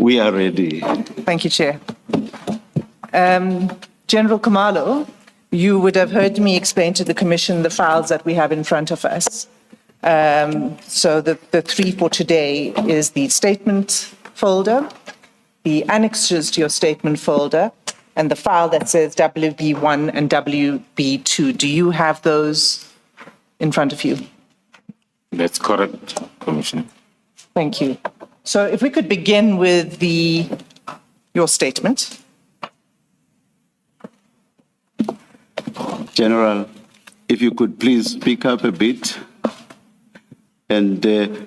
We are ready. Thank you, Chair. General Khumalo, you would have heard me explain to the Commission the files that we have in front of us. So the three for today is the statement folder, the annexes to your statement folder, and the file that says WB1 and WB2. Do you have those in front of you? That's correct, Commissioner. Thank you. So if we could begin with your statement. General, if you could please speak up a bit and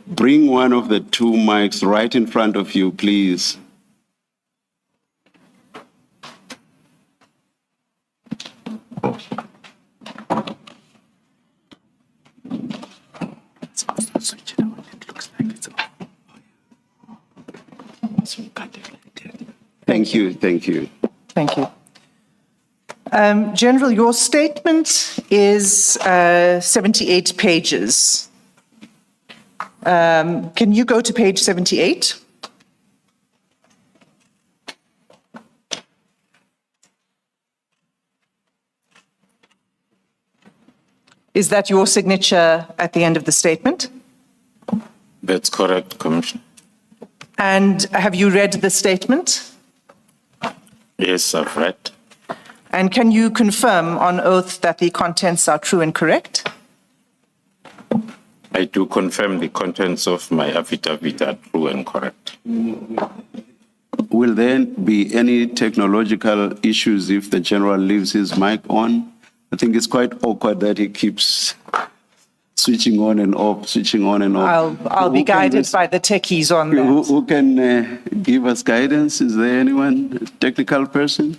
bring one of the two mics right in front of you, please. Switch it on. It looks like it's off. Thank you, thank you. Thank you. General, your statement is 78 pages. Can you go to page 78? Is that your signature at the end of the statement? That's correct, Commissioner. And have you read the statement? Yes, I've read. And can you confirm on oath that the contents are true and correct? I do confirm the contents of my affidavit are true and correct. Will there be any technological issues if the general leaves his mic on? I think it's quite awkward that he keeps switching on and off, switching on and off. I'll be guided by the techies on that. Who can give us guidance? Is there anyone, a technical person?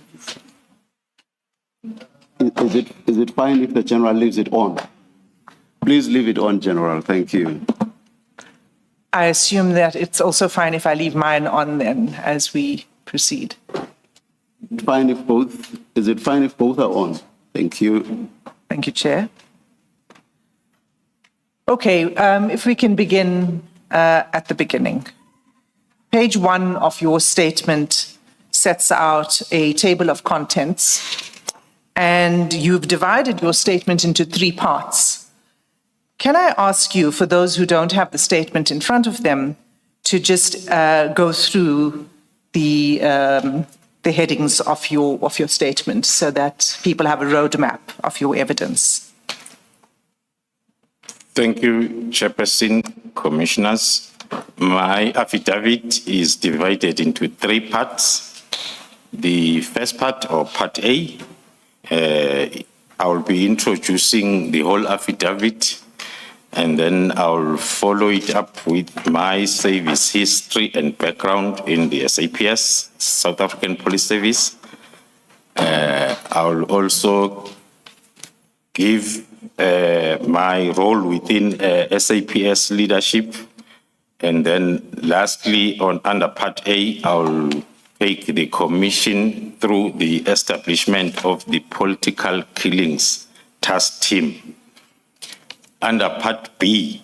Is it fine if the general leaves it on? Please leave it on, General. Thank you. I assume that it's also fine if I leave mine on then as we proceed. Fine if both, is it fine if both are on? Thank you. Thank you, Chair. Okay, if we can begin at the beginning. Page 1 of your statement sets out a table of contents, and you've divided your statement into 3 parts. Can I ask you, for those who don't have the statement in front of them, to just go through the headings of your statement so that people have a roadmap of your evidence? Thank you, Chairperson, Commissioners. My affidavit is divided into 3 parts. The first part, or part A, I will be introducing the whole affidavit, and then I'll follow it up with my service history and background in the SAPS, South African Police Service. I'll also give my role within SAPS leadership. And then lastly, under Part A, I'll take the Commission through the establishment of the Political Killings Task Team. Under Part B,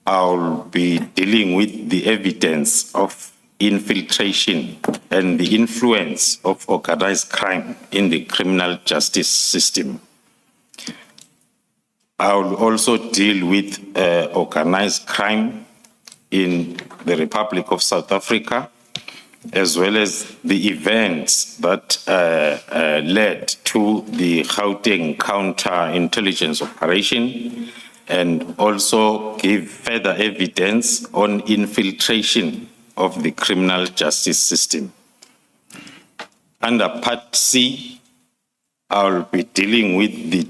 I'll be dealing with the evidence of infiltration and the influence of organized crime in the criminal justice system. I'll also deal with organized crime in the Republic of South Africa, as well as the events that led to the Gauteng counterintelligence operation, and also give further evidence on infiltration of the criminal justice system. Under Part C, I'll be dealing with the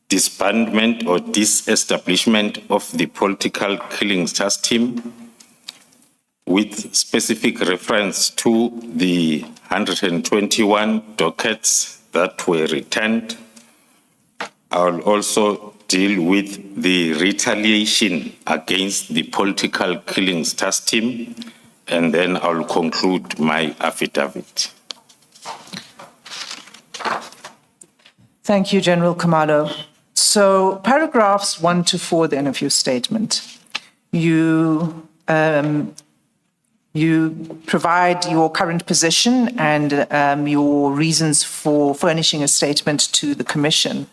disbandment or disestablishment of the Political Killings Task Team, with specific reference to the 121 dockets that were returned. I'll also deal with the retaliation against the Political Killings Task Team, and then I'll conclude my affidavit. Thank you, General Khumalo. So paragraphs 1 to 4 then of your statement, you You provide your current position and your reasons for furnishing a statement to the Commission.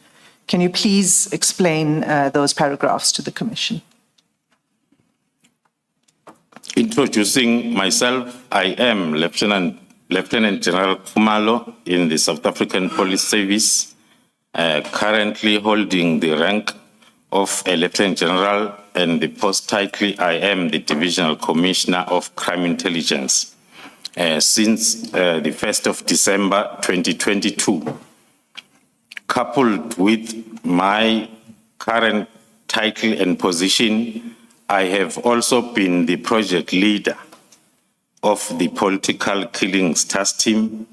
Can you please explain those paragraphs to the Commission? Introducing myself, I am Lieutenant General Khumalo in the South African Police Service, currently holding the rank of a Lieutenant General, and the post title I am the Divisional Commissioner of Crime Intelligence since the 1st of December 2022. Coupled with my current title and position, I have also been the project leader of the Political Killings Task Team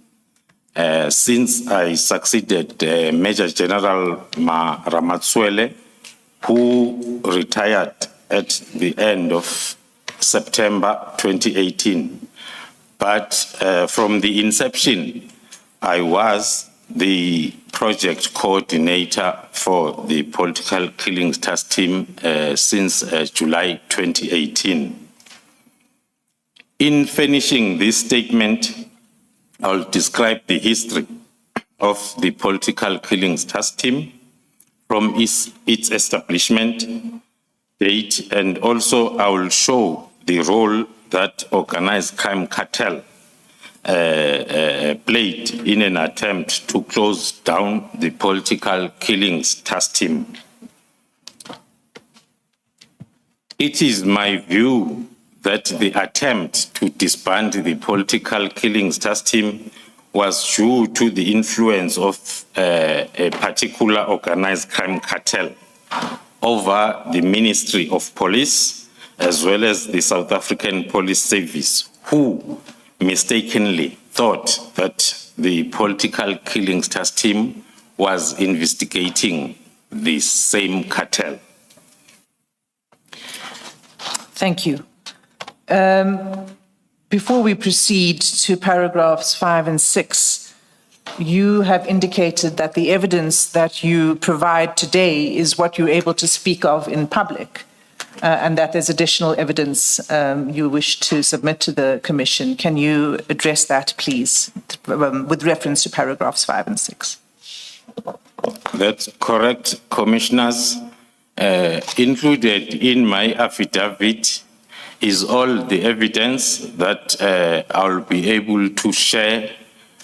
since I succeeded Major General Ramatswele, who retired at the end of September 2018. But from the inception, I was the project coordinator for the Political Killings Task Team since July 2018. In finishing this statement, I'll describe the history of the Political Killings Task Team from its establishment date, and also I will show the role that organized crime cartel played in an attempt to close down the Political Killings Task Team. It is my view that the attempt to disband the Political Killings Task Team was due to the influence of a particular organized crime cartel over the Ministry of Police, as well as the South African Police Service, who mistakenly thought that the Political Killings Task Team was investigating the same cartel. Thank you. Before we proceed to paragraphs 5 and 6, you have indicated that the evidence that you provide today is what you're able to speak of in public, and that there's additional evidence you wish to submit to the Commission. Can you address that, please, with reference to paragraphs 5 and 6? That's correct, Commissioners. Included in my affidavit is all the evidence that I'll be able to share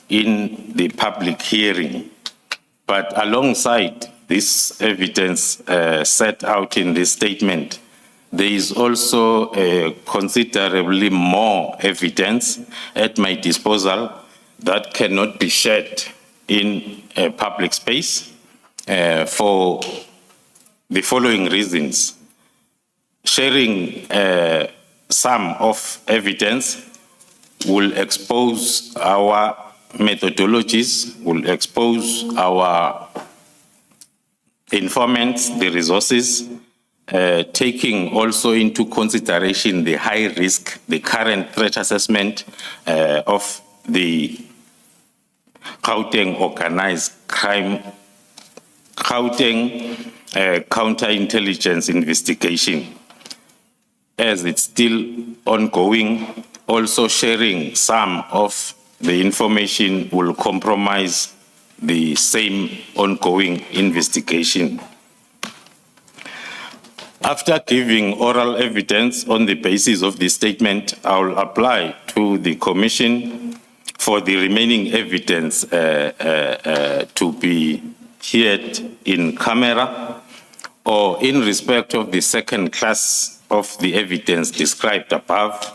in the public hearing. But alongside this evidence set out in this statement, there is also considerably more evidence at my disposal that cannot be shared in a public space for the following reasons. Sharing some of evidence will expose our methodologies, will expose our informants, the resources, taking also into consideration the high risk, the current threat assessment of the Gauteng organized crime, Gauteng counterintelligence investigation, as it's still ongoing. Also sharing some of the information will compromise the same ongoing investigation. After giving oral evidence on the basis of this statement, I will apply to the Commission for the remaining evidence to be heard in camera, or in respect of the second class of the evidence described above,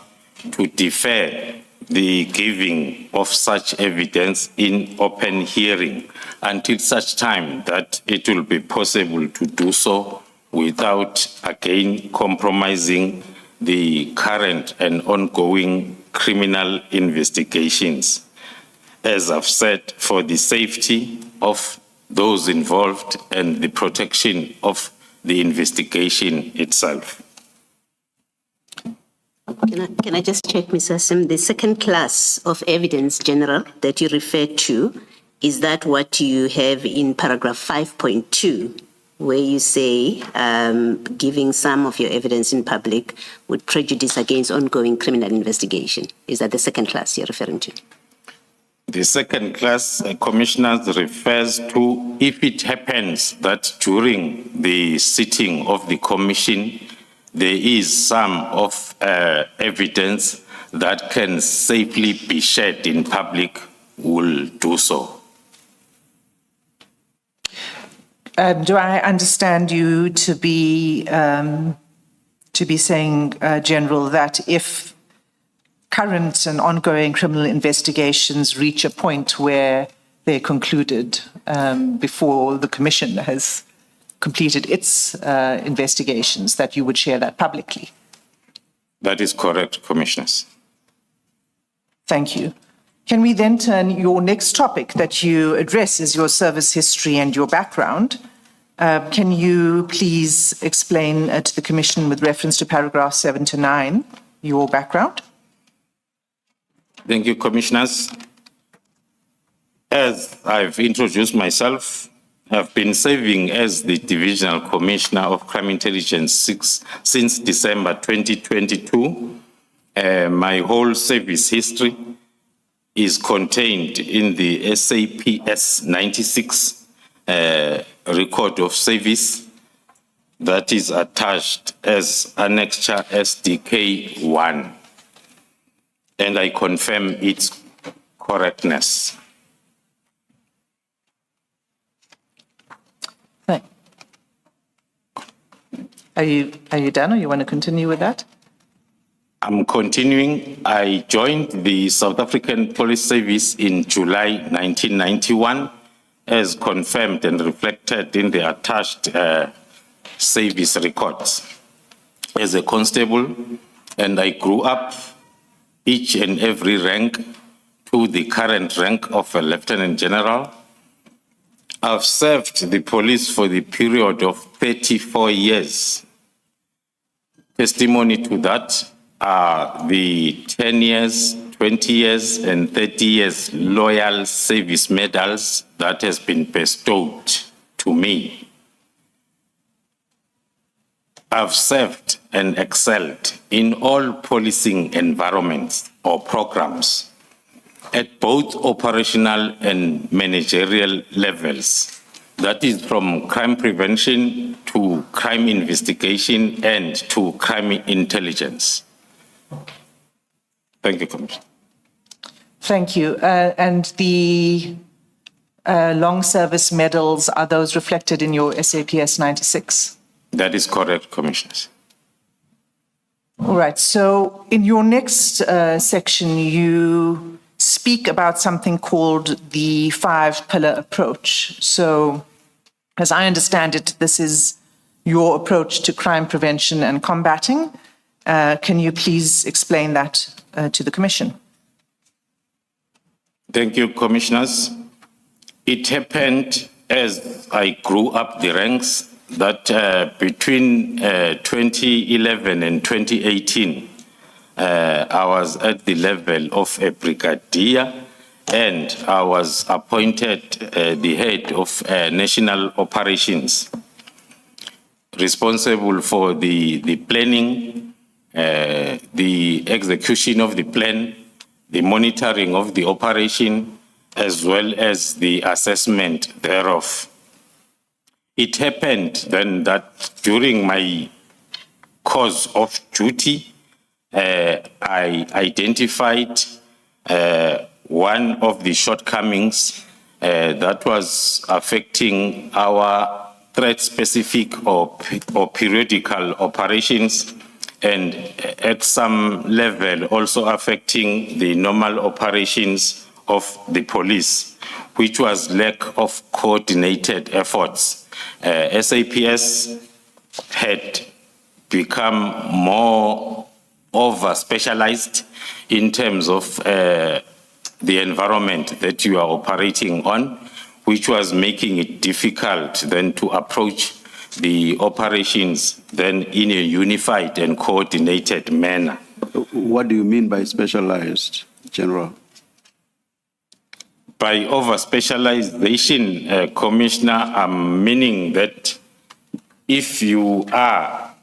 to defer the giving of such evidence in open hearing until such time that it will be possible to do so without again compromising the current and ongoing criminal investigations. As I've said, for the safety of those involved and the protection of the investigation itself. Can I just check, Mr. Sim, the second class of evidence, General, that you referred to, is that what you have in paragraph 5.2, where you say giving some of your evidence in public would prejudice against ongoing criminal investigation. Is that the second class you're referring to? The second class, Commissioners, refers to if it happens that during the sitting of the commission, there is some of evidence that can safely be shared in public, will do so. Do I understand you to be saying, General, that if current and ongoing criminal investigations reach a point where they're concluded before the Commission has completed its investigations, that you would share that publicly? That is correct, Commissioners. Thank you. Can we then turn, your next topic that you address is your service history and your background. Can you please explain to the Commission with reference to paragraph 7 to 9, your background? Thank you, Commissioners. As I've introduced myself, I've been serving as the Divisional Commissioner of Crime Intelligence since December 2022. My whole service history is contained in the SAPS 96 record of service that is attached as Annexure SDK 1. And I confirm its correctness. Right. Are you done, or you want to continue with that? I'm continuing. I joined the South African Police Service in July 1991, as confirmed and reflected in the attached service records, as a constable, and I grew up each and every rank to the current rank of a Lieutenant General. I've served the police for the period of 34 years. Testimony to that are the 10 years, 20 years, and 30 years loyal service medals that has been bestowed to me. I've served and excelled in all policing environments or programs at both operational and managerial levels. That is from crime prevention to crime investigation and to crime intelligence. Thank you, Commissioner. Thank you. And the long service medals, are those reflected in your SAPS 96? That is correct, Commissioners. All right. So in your next section, you speak about something called the 5-pillar approach. So as I understand it, this is your approach to crime prevention and combating. Can you please explain that to the Commission? Thank you, Commissioners. It happened as I grew up the ranks that between 2011 and 2018, I was at the level of a brigadier, and I was appointed the head of national operations, responsible for the planning, the execution of the plan, the monitoring of the operation, as well as the assessment thereof. It happened then that during my course of duty, I identified one of the shortcomings that was affecting our threat-specific or periodical operations, and at some level also affecting the normal operations of the police, which was lack of coordinated efforts. SAPS had become more over-specialized in terms of the environment that you are operating on, which was making it difficult then to approach the operations then in a unified and coordinated manner. What do you mean by specialized, General? By over-specialization, Commissioner, I'm meaning that if you are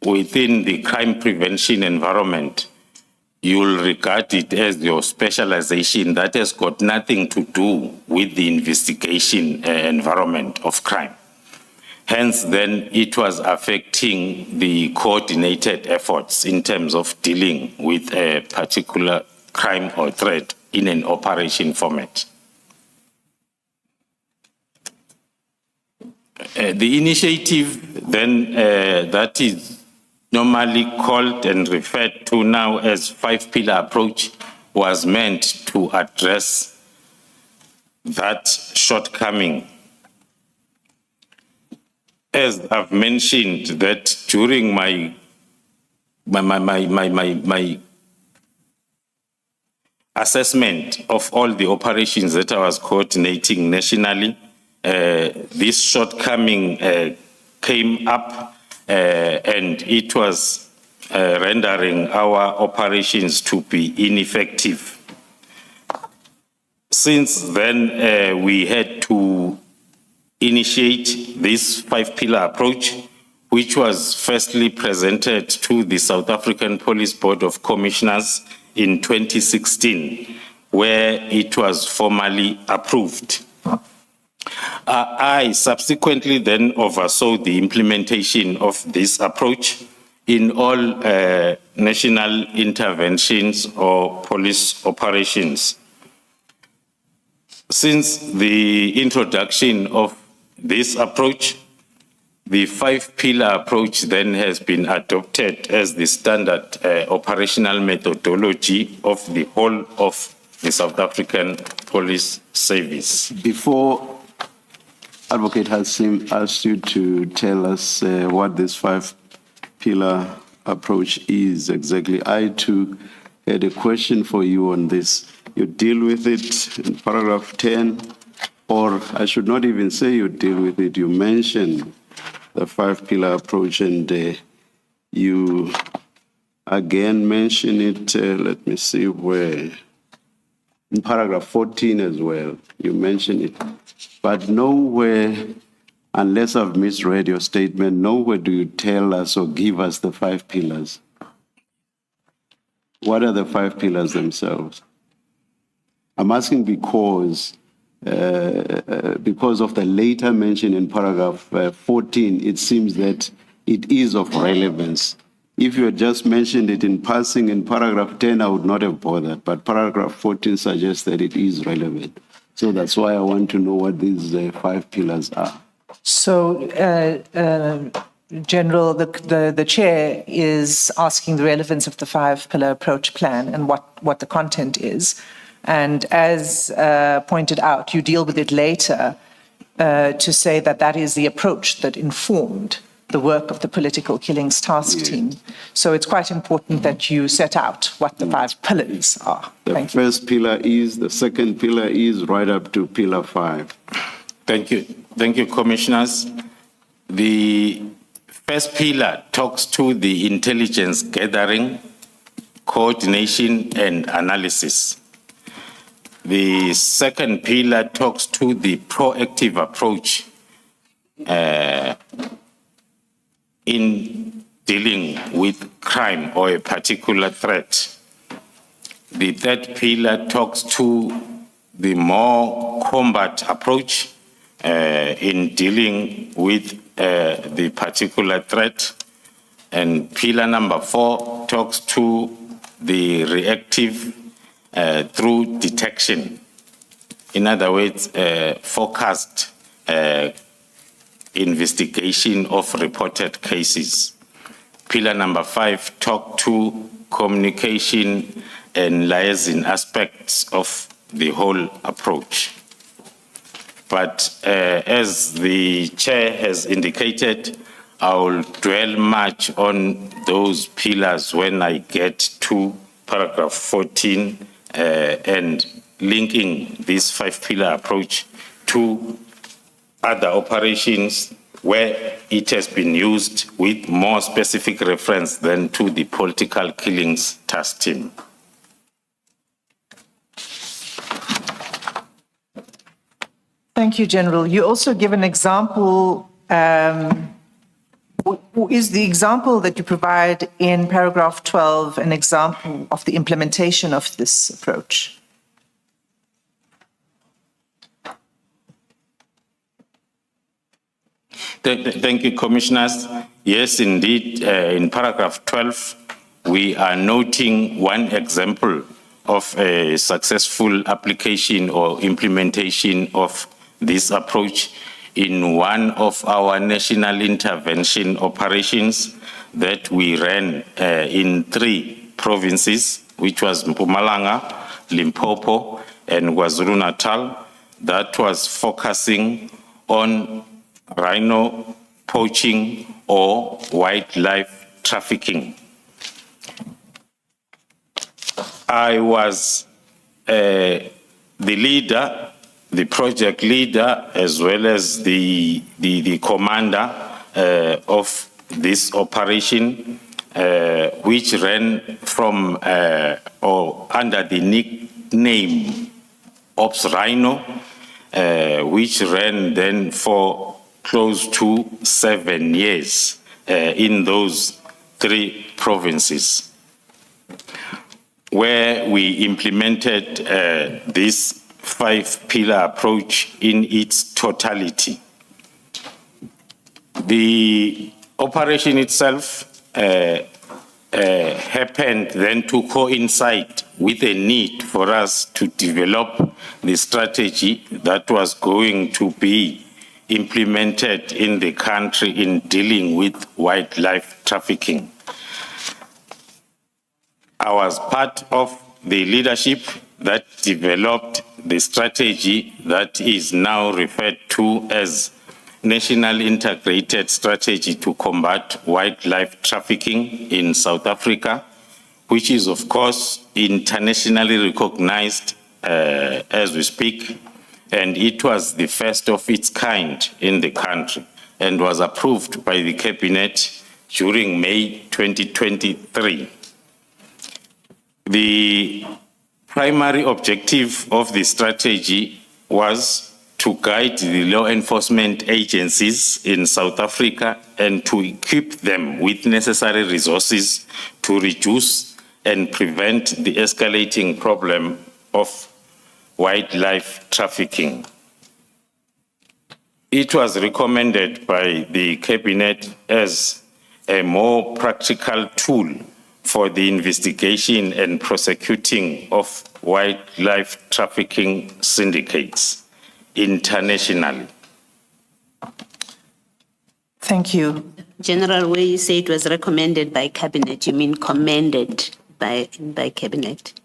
within the crime prevention environment, you'll regard it as your specialization that has got nothing to do with the investigation environment of crime. Hence, then it was affecting the coordinated efforts in terms of dealing with a particular crime or threat in an operation format. The initiative then that is normally called and referred to now as five-pillar approach was meant to address that shortcoming. As I've mentioned that during my assessment of all the operations that I was coordinating nationally, this shortcoming came up and it was rendering our operations to be ineffective. Since then, we had to initiate this five-pillar approach, which was firstly presented to the South African Police Board of Commissioners in 2016, where it was formally approved. I subsequently then oversaw the implementation of this approach in all national interventions or police operations. Since the introduction of this approach, the five-pillar approach then has been adopted as the standard operational methodology of the whole of the South African Police Service. Before Advocate Hassim asked you to tell us what this five-pillar approach is exactly, I too had a question for you on this. You deal with it in paragraph 10, or I should not even say you deal with it, you mention the five-pillar approach, and you again mention it, let me see where, in paragraph 14 as well, you mention it. But nowhere, unless I've misread your statement, nowhere do you tell us or give us the five pillars. What are the five pillars themselves? I'm asking because of the later mention in paragraph 14, it seems that it is of relevance. If you had just mentioned it in passing in paragraph 10, I would not have bothered, but paragraph 14 suggests that it is relevant. So that's why I want to know what these five pillars are. So, General, the chair is asking the relevance of the five-pillar approach plan and what the content is. And as pointed out, you deal with it later to say that that is the approach that informed the work of the political killings task team. So it's quite important that you set out what the five pillars are. The first pillar is, the second pillar is, right up to pillar 5. Thank you. Thank you, Commissioners. The first pillar talks to the intelligence gathering, coordination, and analysis. The second pillar talks to the proactive approach in dealing with crime or a particular threat. The third pillar talks to the more combat approach in dealing with the particular threat. And pillar number 4 talks to the reactive through detection. In other words, focused investigation of reported cases. Pillar number 5 talk to communication and liaison aspects of the whole approach. But as the chair has indicated, I will dwell much on those pillars when I get to paragraph 14 and linking this five-pillar approach to other operations where it has been used with more specific reference than to the political killings task team. Thank you, General. You also give an example Is the example that you provide in paragraph 12 an example of the implementation of this approach? Thank you, Commissioners. Yes, indeed, in paragraph 12, we are noting one example of a successful application or implementation of this approach in one of our national intervention operations that we ran in 3 provinces, which was Mpumalanga, Limpopo, and KwaZulu-Natal, that was focusing on rhino poaching or wildlife trafficking. I was the leader, the project leader, as well as the commander of this operation, which ran from or under the nickname Ops Rhino, which ran then for close to 7 years in those 3 provinces, where we implemented this 5-pillar approach in its totality. The operation itself happened then to coincide with a need for us to develop the strategy that was going to be implemented in the country in dealing with wildlife trafficking. I was part of the leadership that developed the strategy that is now referred to as National Integrated Strategy to Combat Wildlife Trafficking in South Africa, which is, of course, internationally recognized as we speak, and it was the first of its kind in the country and was approved by the Cabinet during May 2023. The primary objective of the strategy was to guide the law enforcement agencies in South Africa and to equip them with necessary resources to reduce and prevent the escalating problem of wildlife trafficking. It was recommended by the Cabinet as a more practical tool for the investigation and prosecuting of wildlife trafficking syndicates internationally. Thank you. General, where you say it was recommended by Cabinet, you mean commended by Cabinet?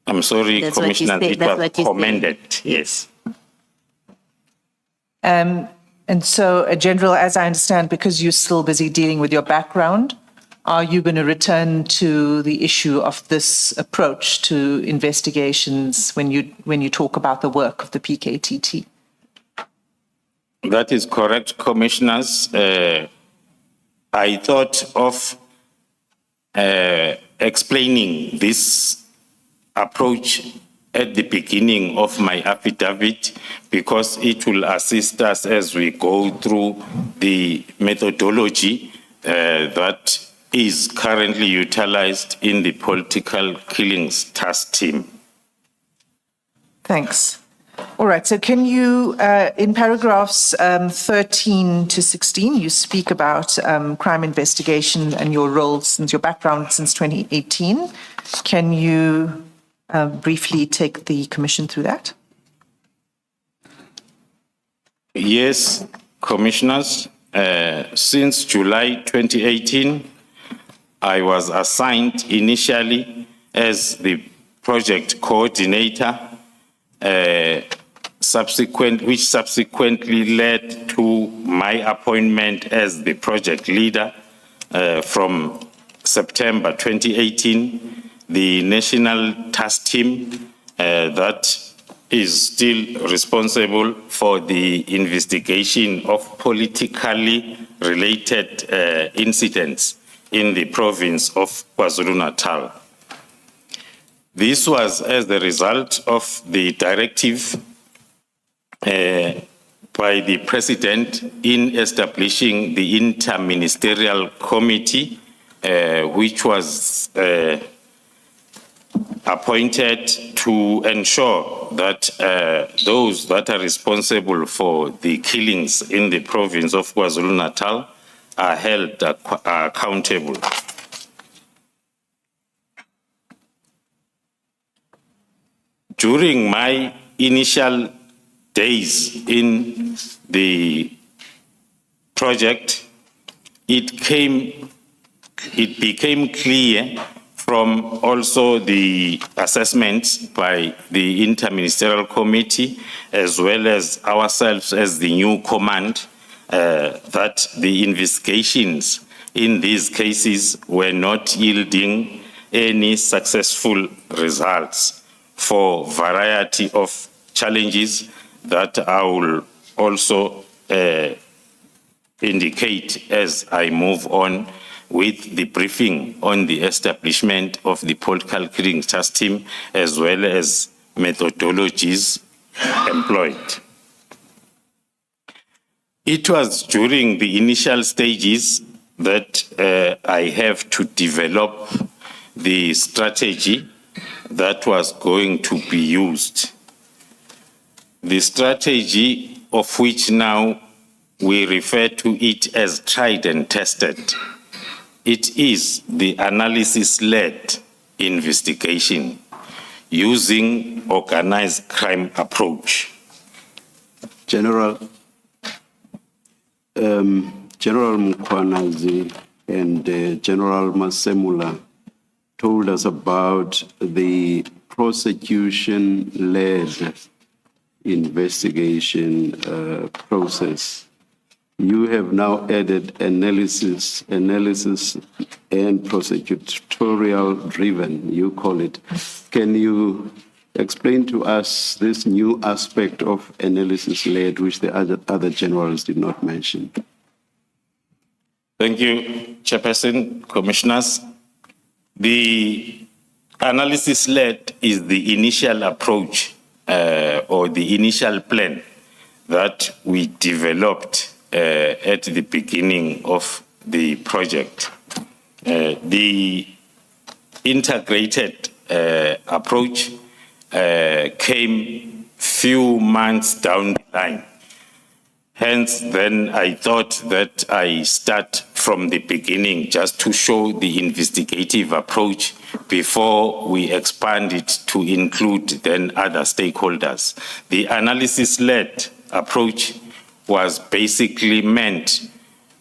I'm sorry, That's what you Commissioner, say- it that's was what you say. commended, yes. And so, General, as I understand, because you're still busy dealing with your background, are you going to return to the issue of this approach to investigations when you talk about the work of the PKTT? That is correct, Commissioners. I thought of explaining this approach at the beginning of my affidavit because it will assist us as we go through the methodology that is currently utilized in the political killings task team. Thanks. All right, so can you, in paragraphs 13 to 16, you speak about crime investigation and your role since your background since 2018. Can you briefly take the Commission through that? Yes, Commissioners. Since July 2018, I was assigned initially as the project coordinator, which subsequently led to my appointment as the project leader from September 2018. The national task team that is still responsible for the investigation of politically related incidents in the province of KwaZulu-Natal. This was as the result of the directive by the President in establishing the Inter-Ministerial Committee, which was appointed to ensure that those that are responsible for the killings in the province of KwaZulu-Natal are held accountable. During my initial days in the project, it became clear from also the assessments by the Inter-Ministerial Committee, as well as ourselves as the new command, that the investigations in these cases were not yielding any successful results for a variety of challenges that I will also indicate as I move on with the briefing on the establishment of the political killing task team, as well as methodologies employed. It was during the initial stages that I have to develop the strategy that was going to be used. The strategy of which now we refer to it as tried and tested. It is the analysis-led investigation using organized crime approach. General Mkhwanazi and General Masemula told us about the prosecution-led investigation process. You have now added analysis and prosecutorial-driven, you call it. Can you explain to us this new aspect of analysis-led, which the other generals did not mention? Thank you, Chairperson, Commissioners. The analysis-led is the initial approach or the initial plan that we developed at the beginning of the project. The integrated approach came few months down the line. Hence, then I thought that I start from the beginning just to show the investigative approach before we expand it to include then other stakeholders. The analysis-led approach was basically meant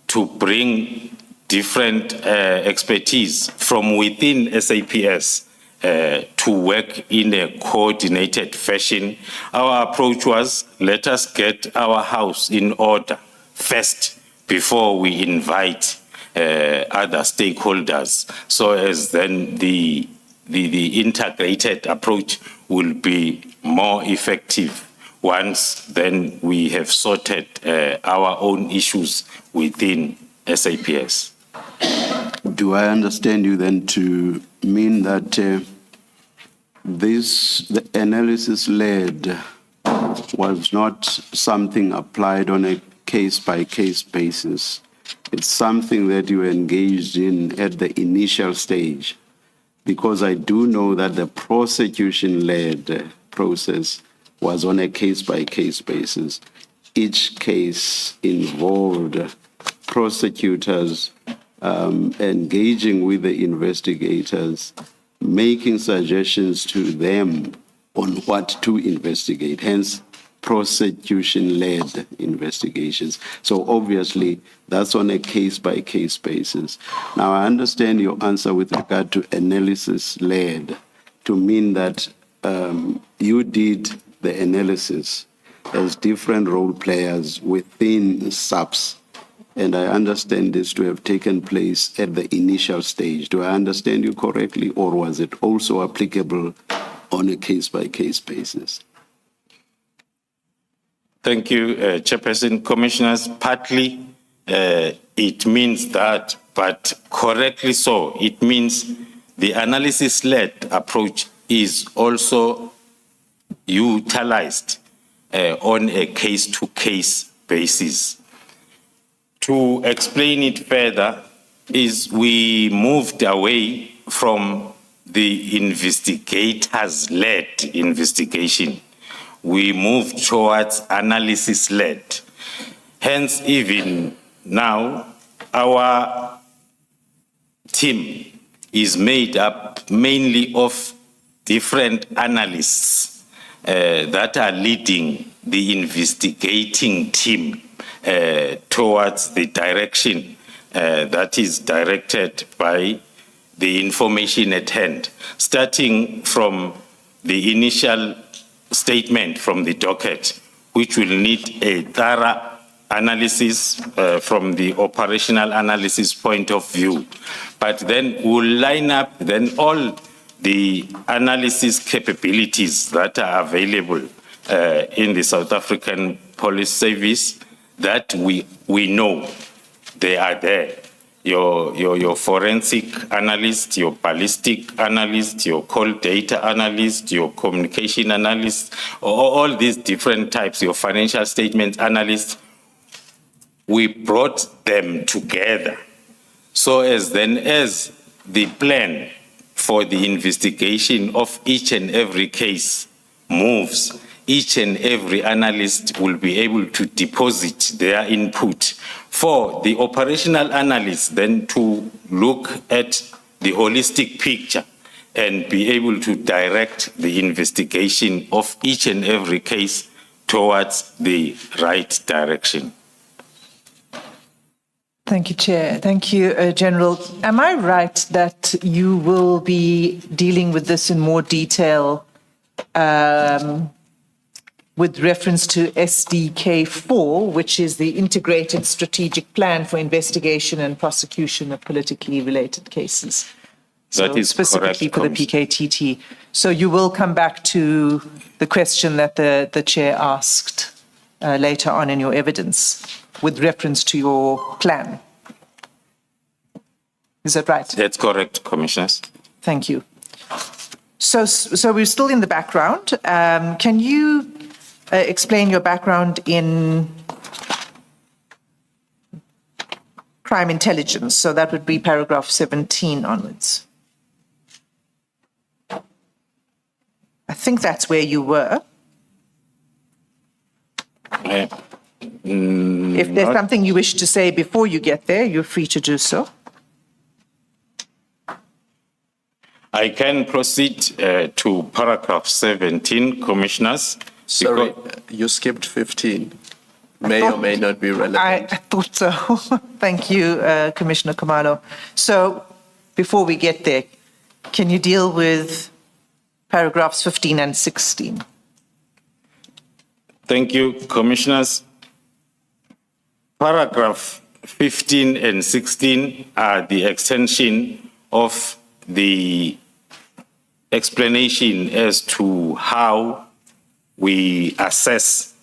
to bring different expertise from within SAPS to work in a coordinated fashion. Our approach was, let us get our house in order first before we invite other stakeholders, so as then the integrated approach will be more effective once then we have sorted our own issues within SAPS. Do I understand you then to mean that the analysis-led was not something applied on a case-by-case basis? It's something that you engaged in at the initial stage? Because I do know that the prosecution-led process was on a case-by-case basis. Each case involved prosecutors engaging with the investigators, making suggestions to them on what to investigate, hence prosecution-led investigations. So obviously, that's on a case-by-case basis. Now, I understand your answer with regard to analysis-led to mean that you did the analysis as different role players within SAPS. And I understand this to have taken place at the initial stage. Do I understand you correctly, or was it also applicable on a case-by-case basis? Thank you, Chairperson. Commissioners, partly it means that, but correctly so. It means the analysis-led approach is also utilized on a case-to-case basis. To explain it further, is we moved away from the investigators-led investigation. We moved towards analysis-led. Hence, even now, our team is made up mainly of different analysts that are leading the investigating team towards the direction that is directed by the information at hand, starting from the initial statement from the docket, which will need a thorough analysis from the operational analysis point of view. But then we'll line up then all the analysis capabilities that are available in the South African Police Service that we know they are there. Your forensic analyst, your ballistic analyst, your call data analyst, your communication analyst, all these different types, your financial statement analyst, we brought them together. So as the plan for the investigation of each and every case moves, each and every analyst will be able to deposit their input for the operational analyst then to look at the holistic picture and be able to direct the investigation of each and every case towards the right direction. Thank you, Chair. Thank you, General. Am I right that you will be dealing with this in more detail with reference to SDK4, which is the Integrated Strategic Plan for Investigation and Prosecution of Politically Related Cases? That is specifically correct, for the PKTT. So you will come back to the question that the Chair asked later on in your evidence with reference to your plan. Is that right? That's correct, Commissioners. Thank you. So we're still in the background. Can you explain your background in crime intelligence? So that would be paragraph 17 onwards. I think that's where you were. If there's something you wish to say before you get there, you're free to do so. I can proceed to paragraph 17, Commissioners. Sorry, you skipped 15. May or may not be relevant. I thought so. Thank you, Commissioner Khumalo. So before we get there, can you deal with paragraphs 15 and 16? Thank you, Commissioners. Paragraph 15 and 16 are the extension of the explanation as to how we assess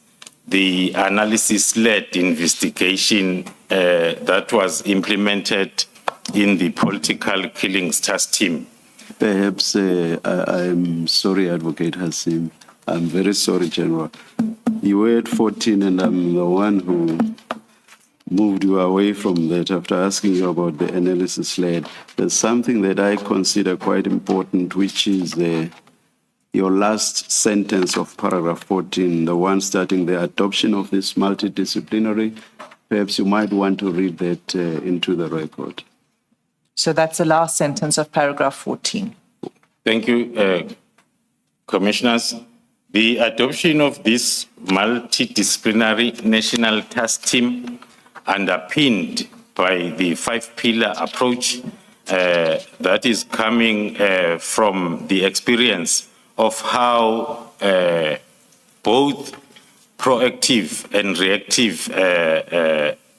the analysis-led investigation that was implemented in the political killings task team. Perhaps, I'm sorry, Advocate Hassim. I'm very sorry, General. You were at 14 and I'm the one who moved you away from that after asking you about the analysis led. There's something that I consider quite important, which is your last sentence of paragraph 14, the one starting the adoption of this multidisciplinary. Perhaps you might want to read that into the record. So that's the last sentence of paragraph 14. Thank you, Commissioners. The adoption of this multidisciplinary national task team underpinned by the five-pillar approach that is coming from the experience of how both proactive and reactive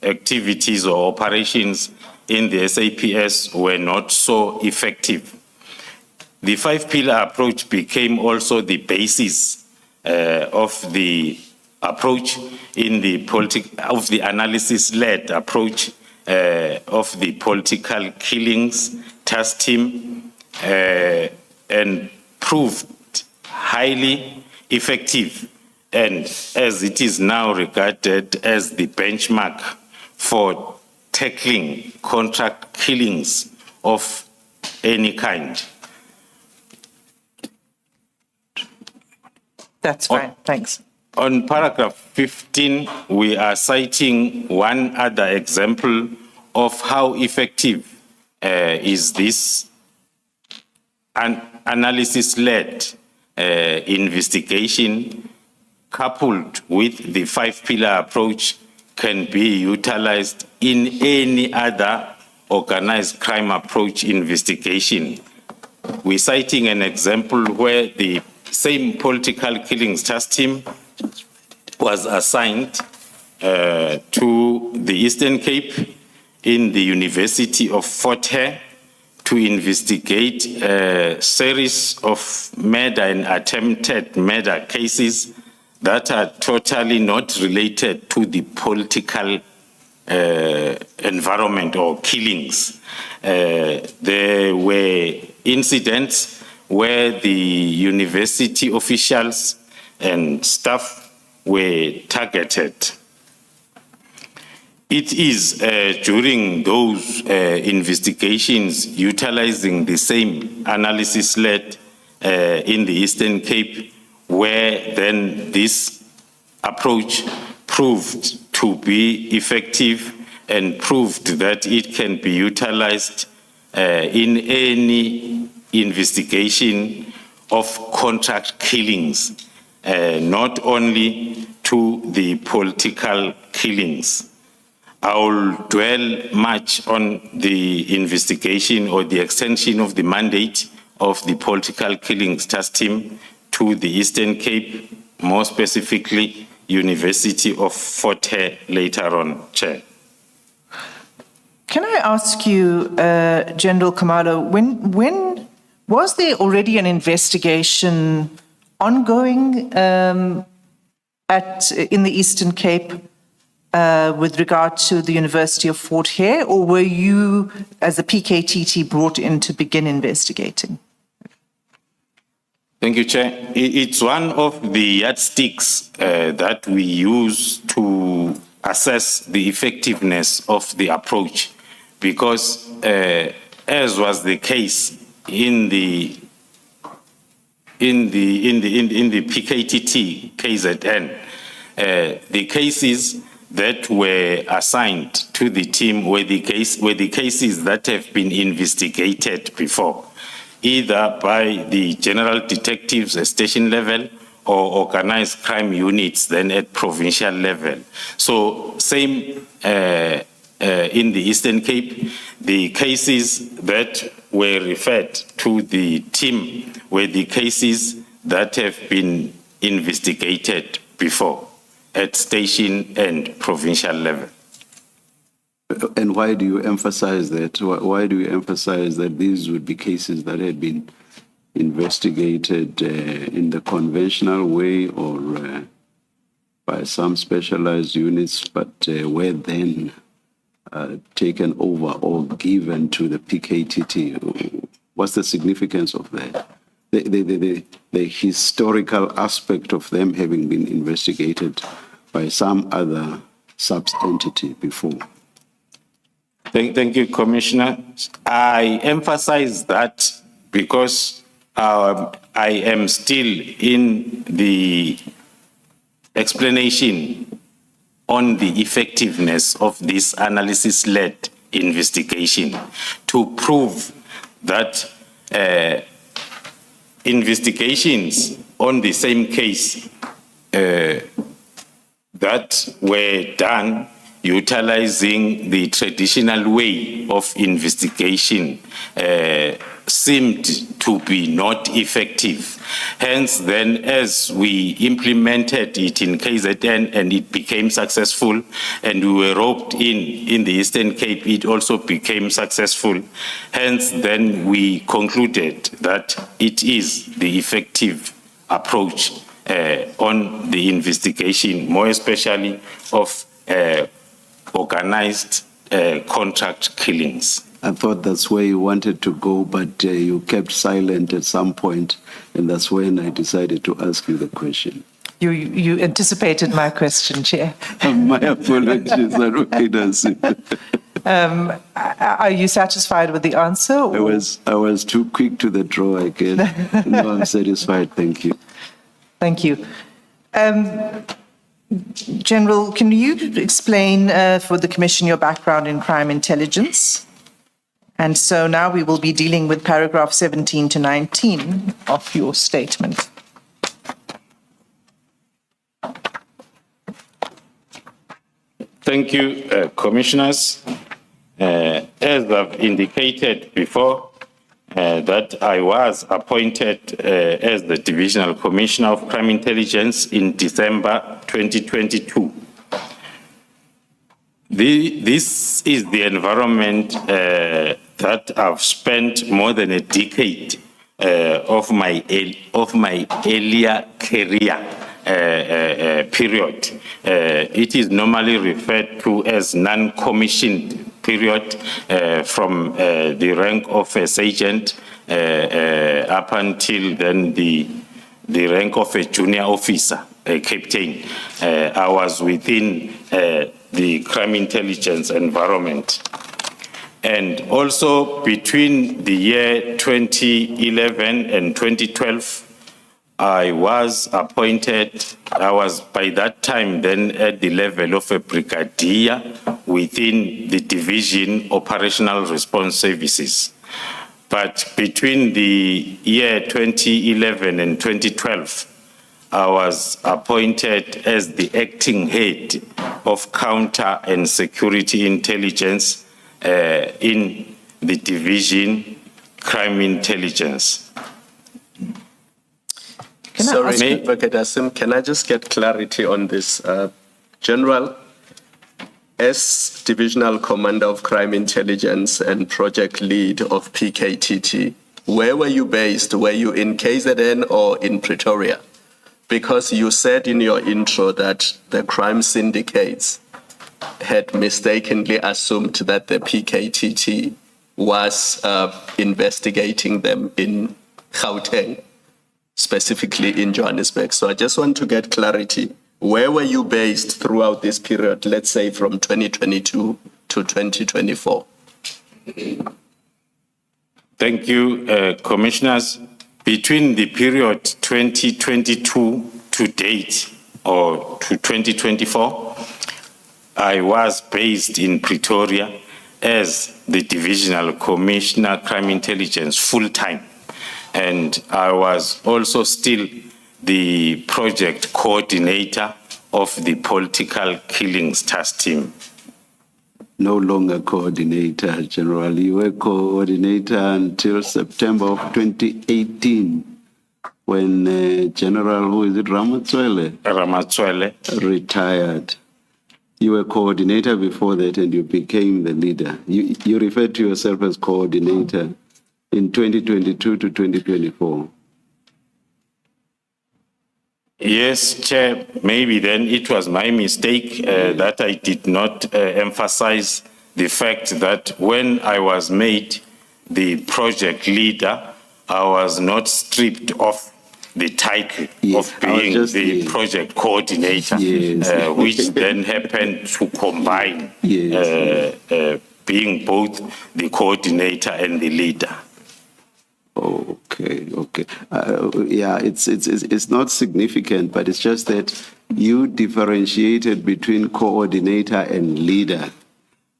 activities or operations in the SAPS were not so effective. The five-pillar approach became also the basis of the approach in the analysis-led approach of the political killings task team and proved highly effective and as it is now regarded as the benchmark for tackling contract killings of any kind. That's fine, thanks. On paragraph 15, we are citing one other example of how effective is this analysis-led investigation coupled with the 5-pillar approach can be utilized in any other organized crime approach investigation. We're citing an example where the same political killings task team was assigned to the Eastern Cape in the University of Hare to investigate a series of murder and attempted murder cases that are totally not related to the political environment or killings. There were incidents where the university officials and staff were targeted. It is during those investigations utilizing the same analysis-led in the Eastern Cape where then this approach proved to be effective and proved that it can be utilized in any investigation of contract killings, not only to the political killings. I will dwell much on the investigation or the extension of the mandate of the political killings task team to the Eastern Cape, more specifically University of Hare later on, Chair. Can I ask you, General Khumalo, when was there already an investigation ongoing in the Eastern Cape with regard to the University of Hare, or were you, as a PKTT, brought in to begin investigating? Thank you, Chair. It's one of the yardsticks that we use to assess the effectiveness of the approach, because as was the case in the PKTT KZN, the cases that were assigned to the team were the cases that have been investigated before, either by the general detectives at station level or organized crime units then at provincial level. So same in the Eastern Cape, the cases that were referred to the team were the cases that have been investigated before at station and provincial level. And why do you emphasize that? Why do you emphasize that these would be cases that had been investigated in the conventional way or by some specialized units, but were then taken over or given to the PKTT? What's the significance of that? The historical aspect of them having been investigated by some other sub-entity before. Thank you, Commissioner. I emphasize that because I am still in the explanation on the effectiveness of this analysis-led investigation to prove that investigations on the same case that were done utilizing the traditional way of investigation seemed to be not effective. Hence, then, as we implemented it in KZN and it became successful, and we were roped in the Eastern Cape, it also became successful. Hence, then we concluded that it is the effective approach on the investigation, more especially of organized contract killings. I thought that's where you wanted to go, but you kept silent at some point, and that's when I decided to ask you the question. You anticipated my question, Chair. My apologies, Advocate Nancy. Are you satisfied with the answer? I was too quick to the draw, I guess. No, I'm satisfied. Thank you. Thank you. General, can you explain for the Commission your background in crime intelligence? And so now we will be dealing with paragraph 17 to 19 of your statement. Thank you, Commissioners. As I've indicated before, that I was appointed as the Divisional Commissioner of Crime Intelligence in December 2022. This is the environment that I've spent more than a decade of my earlier career period. It is normally referred to as non-commissioned period from the rank of a sergeant up until then the rank of a junior officer, a captain. I was within the crime intelligence environment. And also between the year 2011 and 2012, I was appointed, I was by that time then at the level of a brigadier within the Division Operational Response Services. But between the year 2011 and 2012, I was appointed as the acting head of counter and security intelligence in the Division Crime Intelligence. Sorry, Advocate Asim, can I just get clarity on this? General, as Divisional Commander of Crime Intelligence and Project Lead of PKTT, where were you based? Were you in KZN or in Pretoria? Because you said in your intro that the crime syndicates had mistakenly assumed that the PKTT was investigating them in Gauteng, specifically in Johannesburg. So I just want to get clarity. Where were you based throughout this period, let's say from 2022 to 2024? Thank you, Commissioners. Between the period 2022 to date, or to 2024, I was based in Pretoria as the Divisional Commissioner Crime Intelligence full-time. And I was also still the project coordinator of the Political Killings Task Team. No longer coordinator, General. You were coordinator until September of 2018, when General, who is it, Ramatswele retired. You were coordinator before that and you became the leader. You referred to yourself as coordinator in 2022 to 2024. Yes, Chair, maybe then it was my mistake that I did not emphasize the fact that when I was made the project leader, I was not stripped of the title of being the project coordinator, which then happened to combine being both the coordinator and the leader. Okay. Yeah, it's not significant, but it's just that you differentiated between coordinator and leader.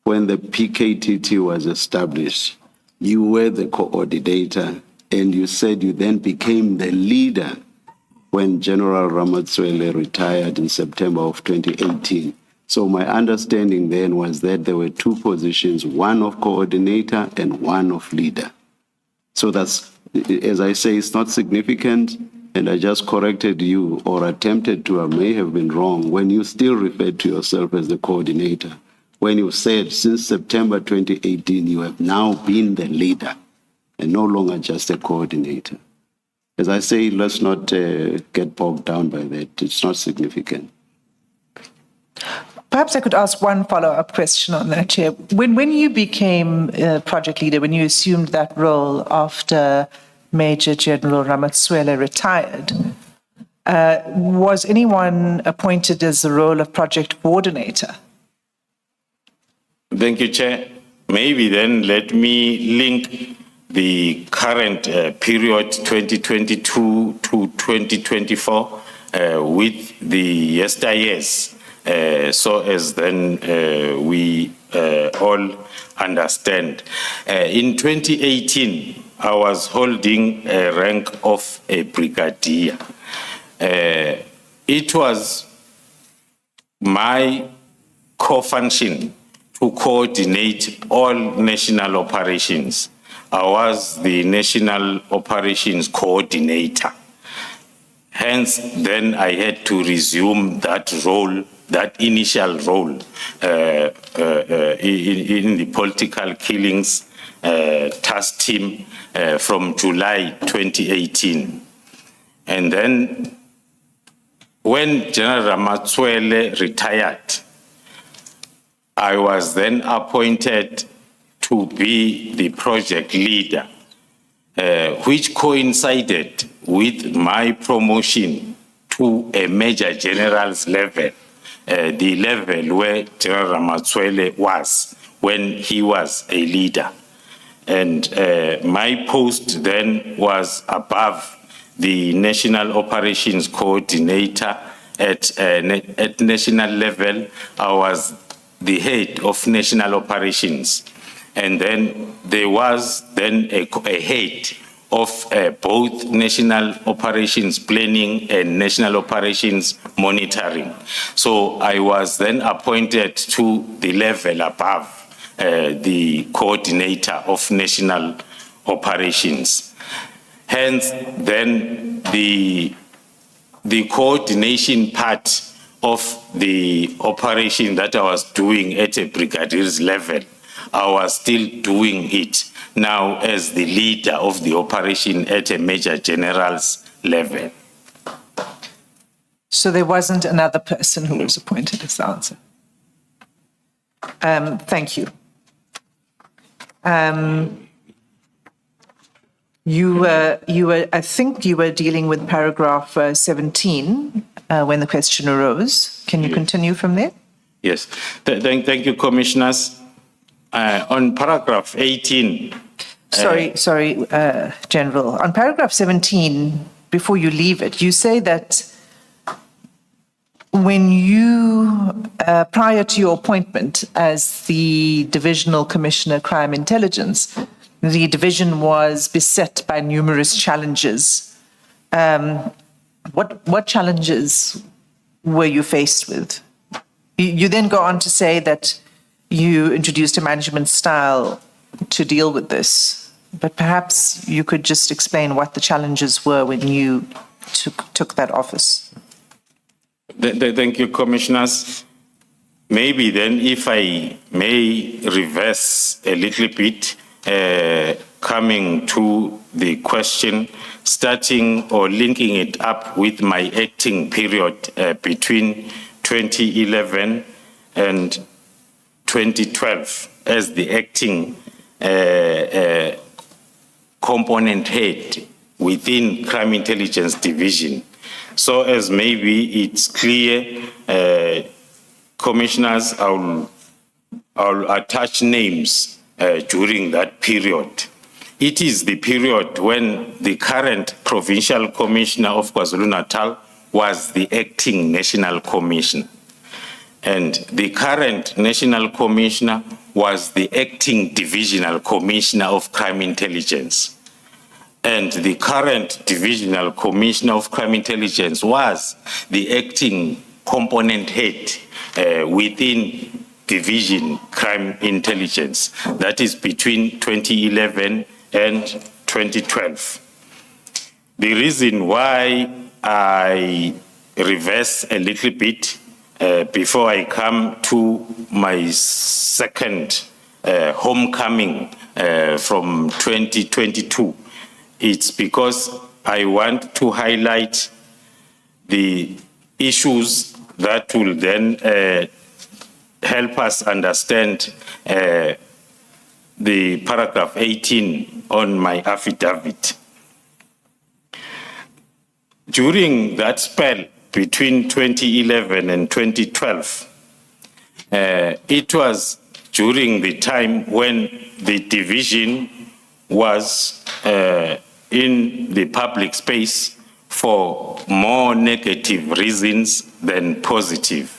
When the PKTT was established, you were the coordinator, and you said you then became the leader when General Ramatswele retired in September of 2018. So my understanding then was that there were two positions, one of coordinator and one of leader. So that's, as I say, it's not significant, and I just corrected you, or attempted to, I may have been wrong, when you still referred to yourself as the coordinator. When you said since September 2018, you have now been the leader and no longer just a coordinator. As I say, let's not get bogged down by that. It's not significant. Perhaps I could ask one follow-up question on that, Chair. When you became project leader, when you assumed that role after Major General Ramatswele retired, Was anyone appointed as the role of project coordinator? Thank you, Chair. Maybe then let me link the current period 2022 to 2024 with the yesteryears, so as then we all understand. In 2018, I was holding a rank of a brigadier. It was my co-function to coordinate all national operations. I was the national operations coordinator. Hence, then I had to resume that role, that initial role in the political killings task team from July 2018. And then when General Ramatswele retired, I was then appointed to be the project leader, which coincided with my promotion to a major general's level, the level where General Ramatswele was when he was a leader. And my post then was above the National Operations Coordinator at national level. I was the head of national operations. And then there was then a head of both national operations planning and national operations monitoring. So I was then appointed to the level above the coordinator of national operations. Hence, then the coordination part of the operation that I was doing at a brigadier's level, I was still doing it now as the leader of the operation at a major general's level. So there wasn't another person who was appointed as the answer. Thank you. I think you were dealing with paragraph 17 when the question arose. Can you continue from there? Yes. Thank you, Commissioners. On paragraph 18. Sorry, General. On paragraph 17, before you leave it, you say that when you, prior to your appointment as the Divisional Commissioner Crime Intelligence, the division was beset by numerous challenges. What challenges were you faced with? You then go on to say that you introduced a management style to deal with this, but perhaps you could just explain what the challenges were when you took that office. Thank you, Commissioners. Maybe then if I may reverse a little bit, coming to the question, starting or linking it up with my acting period between 2011 and 2012 as the acting component head within Crime Intelligence Division. So as maybe it's clear, Commissioners, I'll attach names during that period. It is the period when the current Provincial Commissioner of KwaZulu-Natal was the acting National Commissioner. And the current National Commissioner was the acting Divisional Commissioner of Crime Intelligence. And the current Divisional Commissioner of Crime Intelligence was the acting component head within Division Crime Intelligence. That is between 2011 and 2012. The reason why I reverse a little bit before I come to my second homecoming from 2022, it's because I want to highlight the issues that will then help us understand the paragraph 18 on my affidavit. during that spell between 2011 and 2012, it was during the time when the division was in the public space for more negative reasons than positive.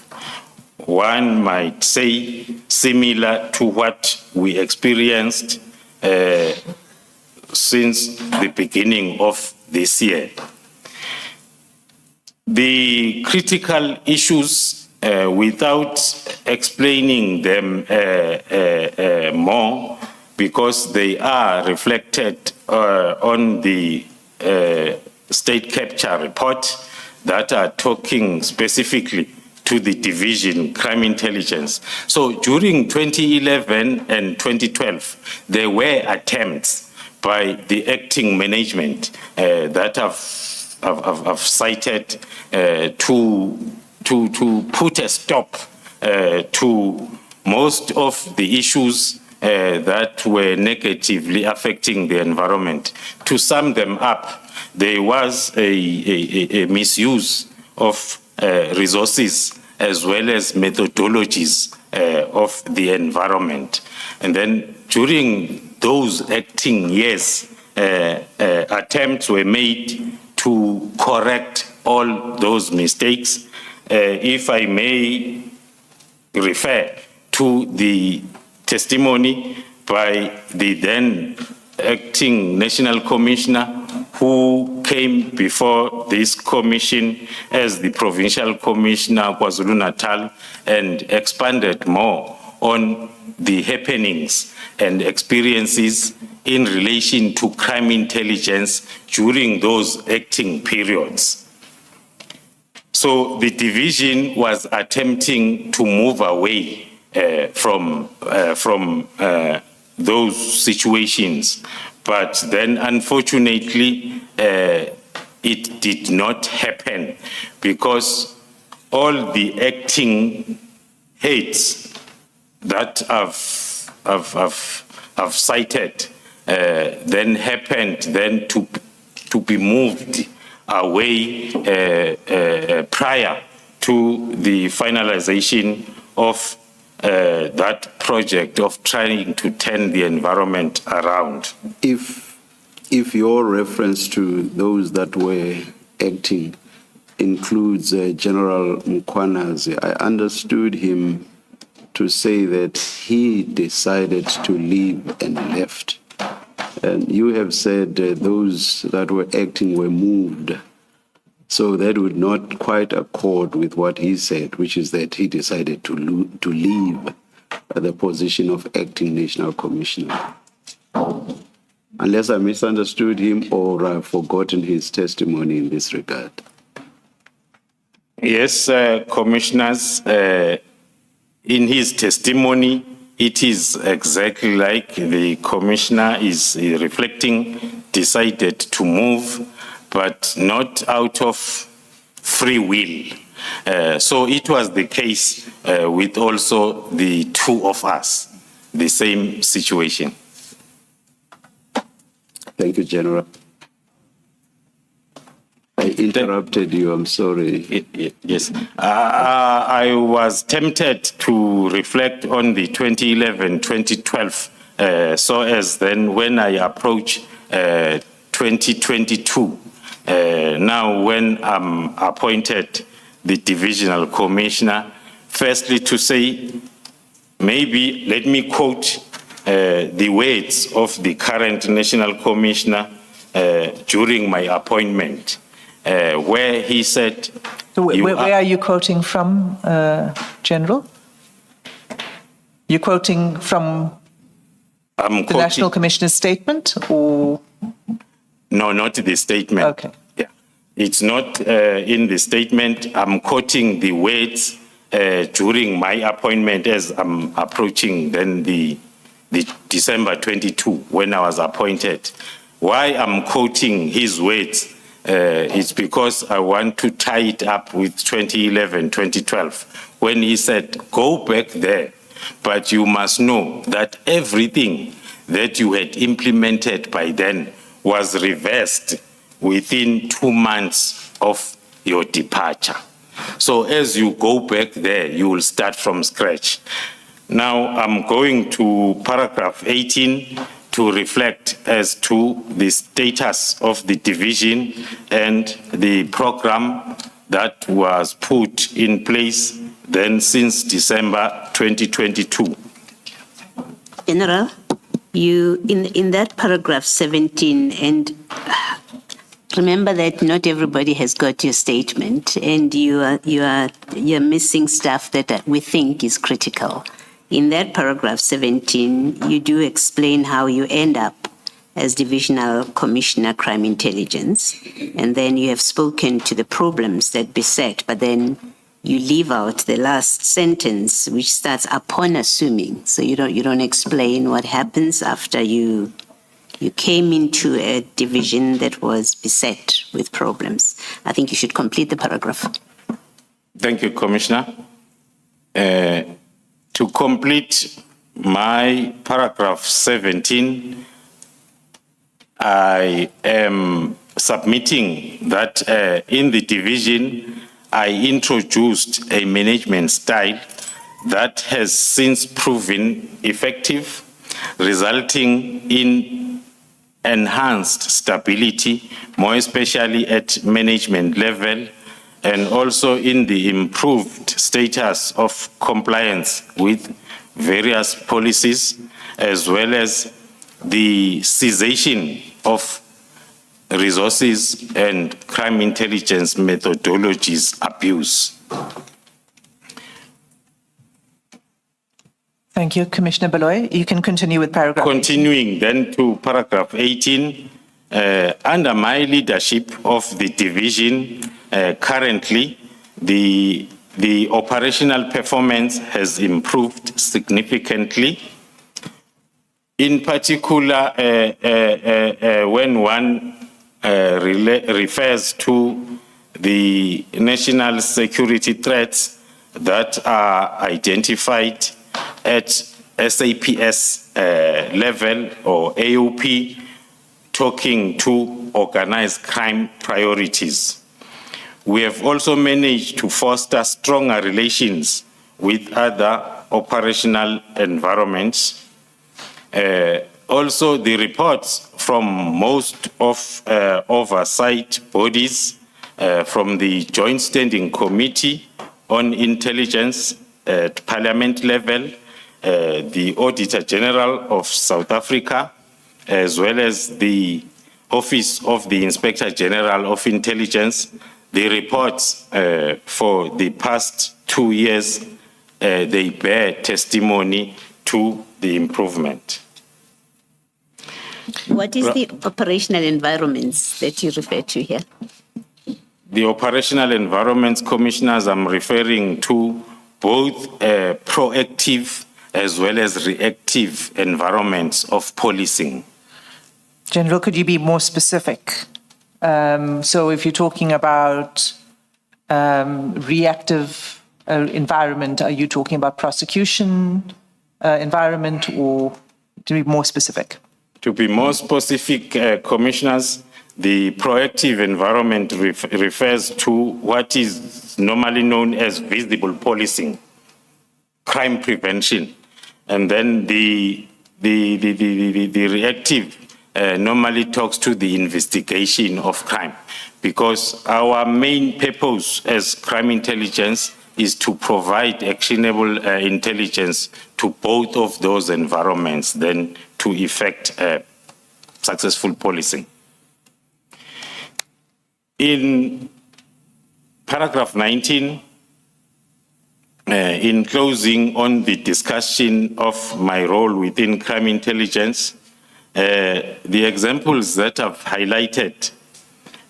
One might say similar to what we experienced since the beginning of this year. The critical issues, without explaining them more, because they are reflected on the state capture report that are talking specifically to the division crime intelligence. So during 2011 and 2012, there were attempts by the acting management that I've cited to put a stop to most of the issues that were negatively affecting the environment. To sum them up, there was a misuse of resources as well as methodologies of the environment. And then during those acting years, attempts were made to correct all those mistakes. If I may refer to the testimony by the then acting national commissioner who came before this commission as the provincial commissioner KwaZulu-Natal and expanded more on the happenings and experiences in relation to crime intelligence during those acting periods. So the division was attempting to move away from those situations. But then, unfortunately, it did not happen because all the acting heads that I've cited then happened then to be moved away prior to the finalization of that project of trying to turn the environment around. If your reference to those that were acting includes General Mkhwanazi, I understood him to say that he decided to leave and left. And you have said those that were acting were moved. So that would not quite accord with what he said, which is that he decided to leave the position of acting national commissioner. Unless I misunderstood him or I've forgotten his testimony in this regard. Yes, commissioners, in his testimony, it is exactly like the commissioner is reflecting, decided to move, but not out of free will. So it was the case with also the two of us, the same situation. Thank you, General. I interrupted you, I'm sorry. Yes. I was tempted to reflect on the 2011-2012, so as then when I approach 2022, now when I'm appointed the divisional commissioner, firstly to say, maybe let me quote the words of the current national commissioner during my appointment, where he said... So where are you quoting from, General? You're quoting from the National Commissioner's statement, or...? No, not the statement. Okay. Yeah. It's not in the statement. I'm quoting the words during my appointment as I'm approaching then the December 22, when I was appointed. Why I'm quoting his words is because I want to tie it up with 2011, 2012, when he said, go back there, but you must know that everything that you had implemented by then was reversed within 2 months of your departure. So as you go back there, you will start from scratch. Now I'm going to paragraph 18 to reflect as to the status of the division and the program that was put in place then since December 2022. General, you in that paragraph 17, and remember that not everybody has got your statement, and you're missing stuff that we think is critical. In that paragraph 17, you do explain how you end up as Divisional Commissioner Crime Intelligence, and then you have spoken to the problems that beset, but then you leave out the last sentence, which starts upon assuming. So you don't explain what happens after you came into a division that was beset with problems. I think you should complete the paragraph. Thank you, Commissioner. To complete my paragraph 17, I am submitting that in the division, I introduced a management style that has since proven effective, resulting in enhanced stability, more especially at management level, and also in the improved status of compliance with various policies, as well as the cessation of resources and crime intelligence methodologies abuse. Thank you, Commissioner Baloy. You can continue with paragraph 18. Continuing then to paragraph 18, under my leadership of the division, currently the operational performance has improved significantly. In particular, when one refers to the national security threats that are identified at SAPS level or AOP, talking to organized crime priorities. We have also managed to foster stronger relations with other operational environments. Also, the reports from most of oversight bodies, from the Joint Standing Committee on Intelligence at Parliament level, the Auditor General of South Africa, as well as the Office of the Inspector General of Intelligence, the reports for the past 2 years, they bear testimony to the improvement. What is the operational environments that you refer to here? The operational environments, commissioners, I'm referring to both proactive as well as reactive environments of policing. General, could you be more specific? So if you're talking about reactive environment, are you talking about prosecution environment, or to be more specific? To be more specific, commissioners, the proactive environment refers to what is normally known as visible policing, crime prevention, and then the reactive normally talks to the investigation of crime, because our main purpose as crime intelligence is to provide actionable intelligence to both of those environments, then to effect successful policing. In paragraph 19, in closing on the discussion of my role within crime intelligence, the examples that I've highlighted,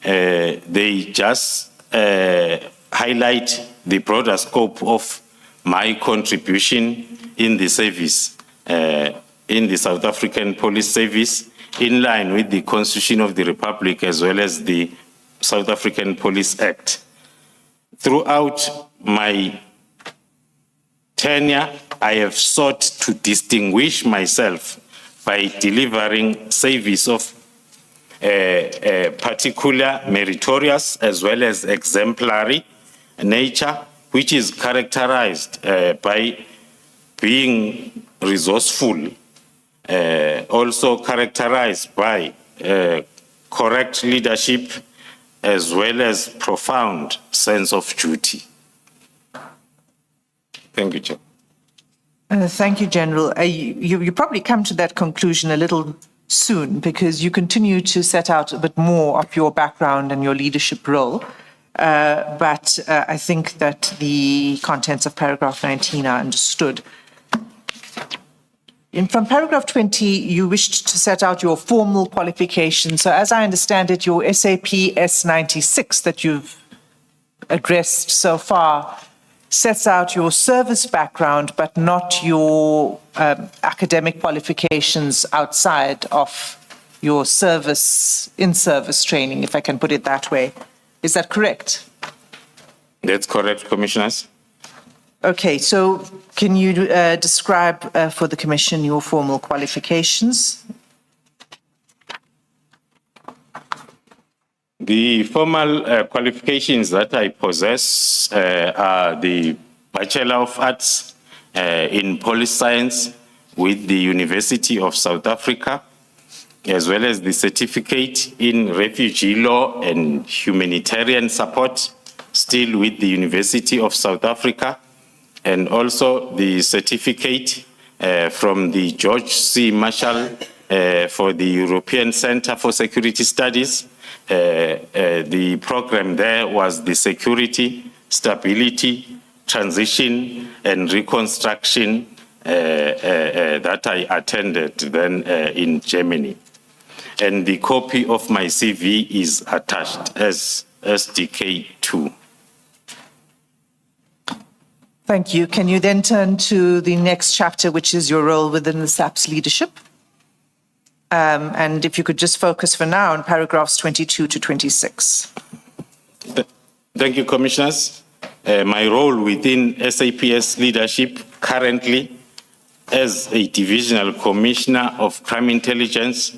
they just highlight the broader scope of my contribution in the service, in the South African Police Service, in line with the Constitution of the Republic as well as the South African Police Act. Throughout my tenure, I have sought to distinguish myself by delivering service of particular meritorious as well as exemplary nature, which is characterized by being resourceful, also characterized by correct leadership as well as profound sense of duty. Thank you, Chair. Thank you, General. You probably come to that conclusion a little soon because you continue to set out a bit more of your background and your leadership role. But I think that the contents of paragraph 19 are understood. From paragraph 20, you wished to set out your formal qualifications. So as I understand it, your SAP S96 that you've addressed so far sets out your service background, but not your academic qualifications outside of your service, in-service training, if I can put it that way. Is that correct? That's correct, Commissioners. Okay, so can you describe for the Commission your formal qualifications? The formal qualifications that I possess are the Bachelor of Arts in Police Science with the University of South Africa, as well as the Certificate in Refugee Law and Humanitarian Support, still with the University of South Africa, and also the certificate from the George C. Marshall for the European Center for Security Studies. The program there was the Security, Stability, Transition and Reconstruction that I attended then in Germany. And the copy of my CV is attached as SDK2. Thank you. Can you then turn to the next chapter, which is your role within the SAP's leadership? And if you could just focus for now on paragraphs 22 to 26. Thank you, Commissioners. My role within SAPS leadership currently as a Divisional Commissioner of Crime Intelligence,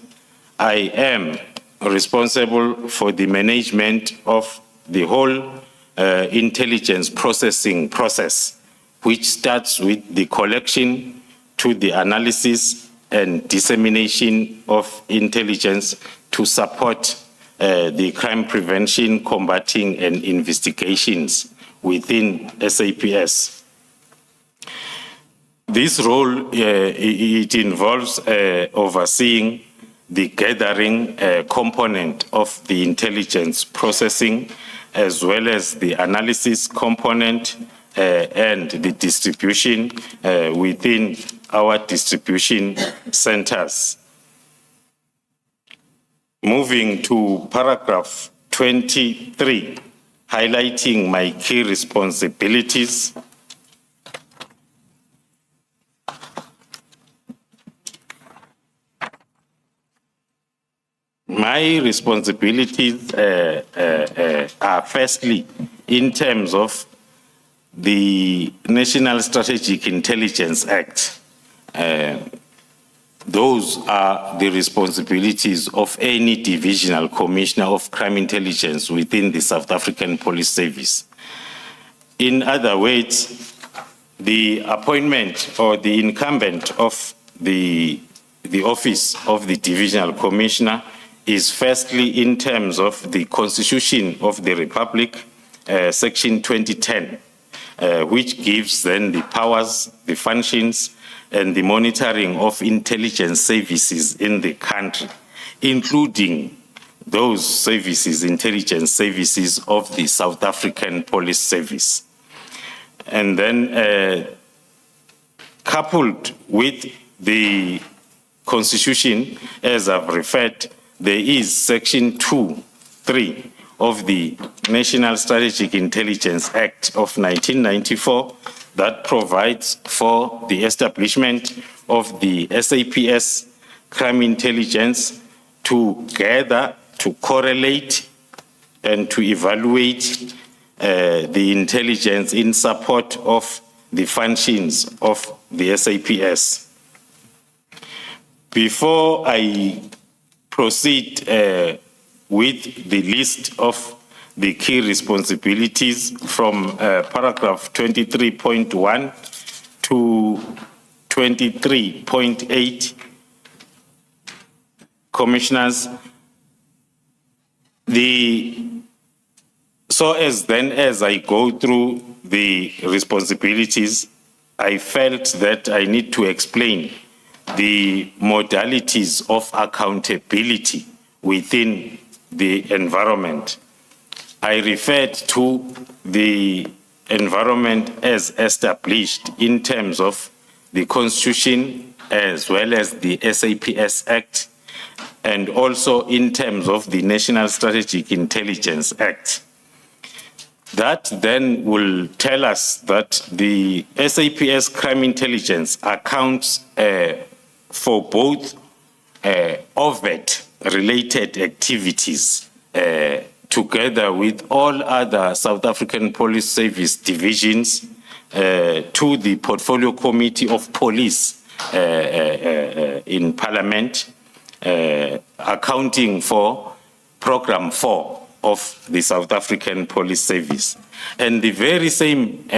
I am responsible for the management of the whole intelligence processing process, which starts with the collection to the analysis and dissemination of intelligence to support the crime prevention, combating, and investigations within SAPS. This role, it involves overseeing the gathering component of the intelligence processing, as well as the analysis component and the distribution within our distribution centers. Moving to paragraph 23, highlighting my key responsibilities. My responsibilities are firstly in terms of the National Strategic Intelligence Act. Those are the responsibilities of any divisional commissioner of crime intelligence within the South African Police Service. In other words, the appointment or the incumbent of the office of the divisional commissioner is firstly in terms of the Constitution of the Republic, Section 2010, which gives then the powers, the functions, and the monitoring of intelligence services in the country, including those services, intelligence services of the South African Police Service. And then coupled with the Constitution, as I've referred, there is Section 2(3) of the National Strategic Intelligence Act of 1994 that provides for the establishment of the SAPS crime intelligence to gather, to correlate, and to evaluate the intelligence in support of the functions of the SAPS. Before I proceed with the list of the key responsibilities from paragraph 23.1 to 23.8. Commissioners, as I go through the responsibilities, I felt that I need to explain the modalities of accountability within the environment. I referred to the environment as established in terms of the Constitution as well as the SAPS Act, and also in terms of the National Strategic Intelligence Act. That then will tell us that the SAPS crime intelligence accounts for both overt-related activities together with all other South African Police Service divisions to the Portfolio Committee of Police in Parliament, accounting for Program 4 of the South African Police Service. And the very same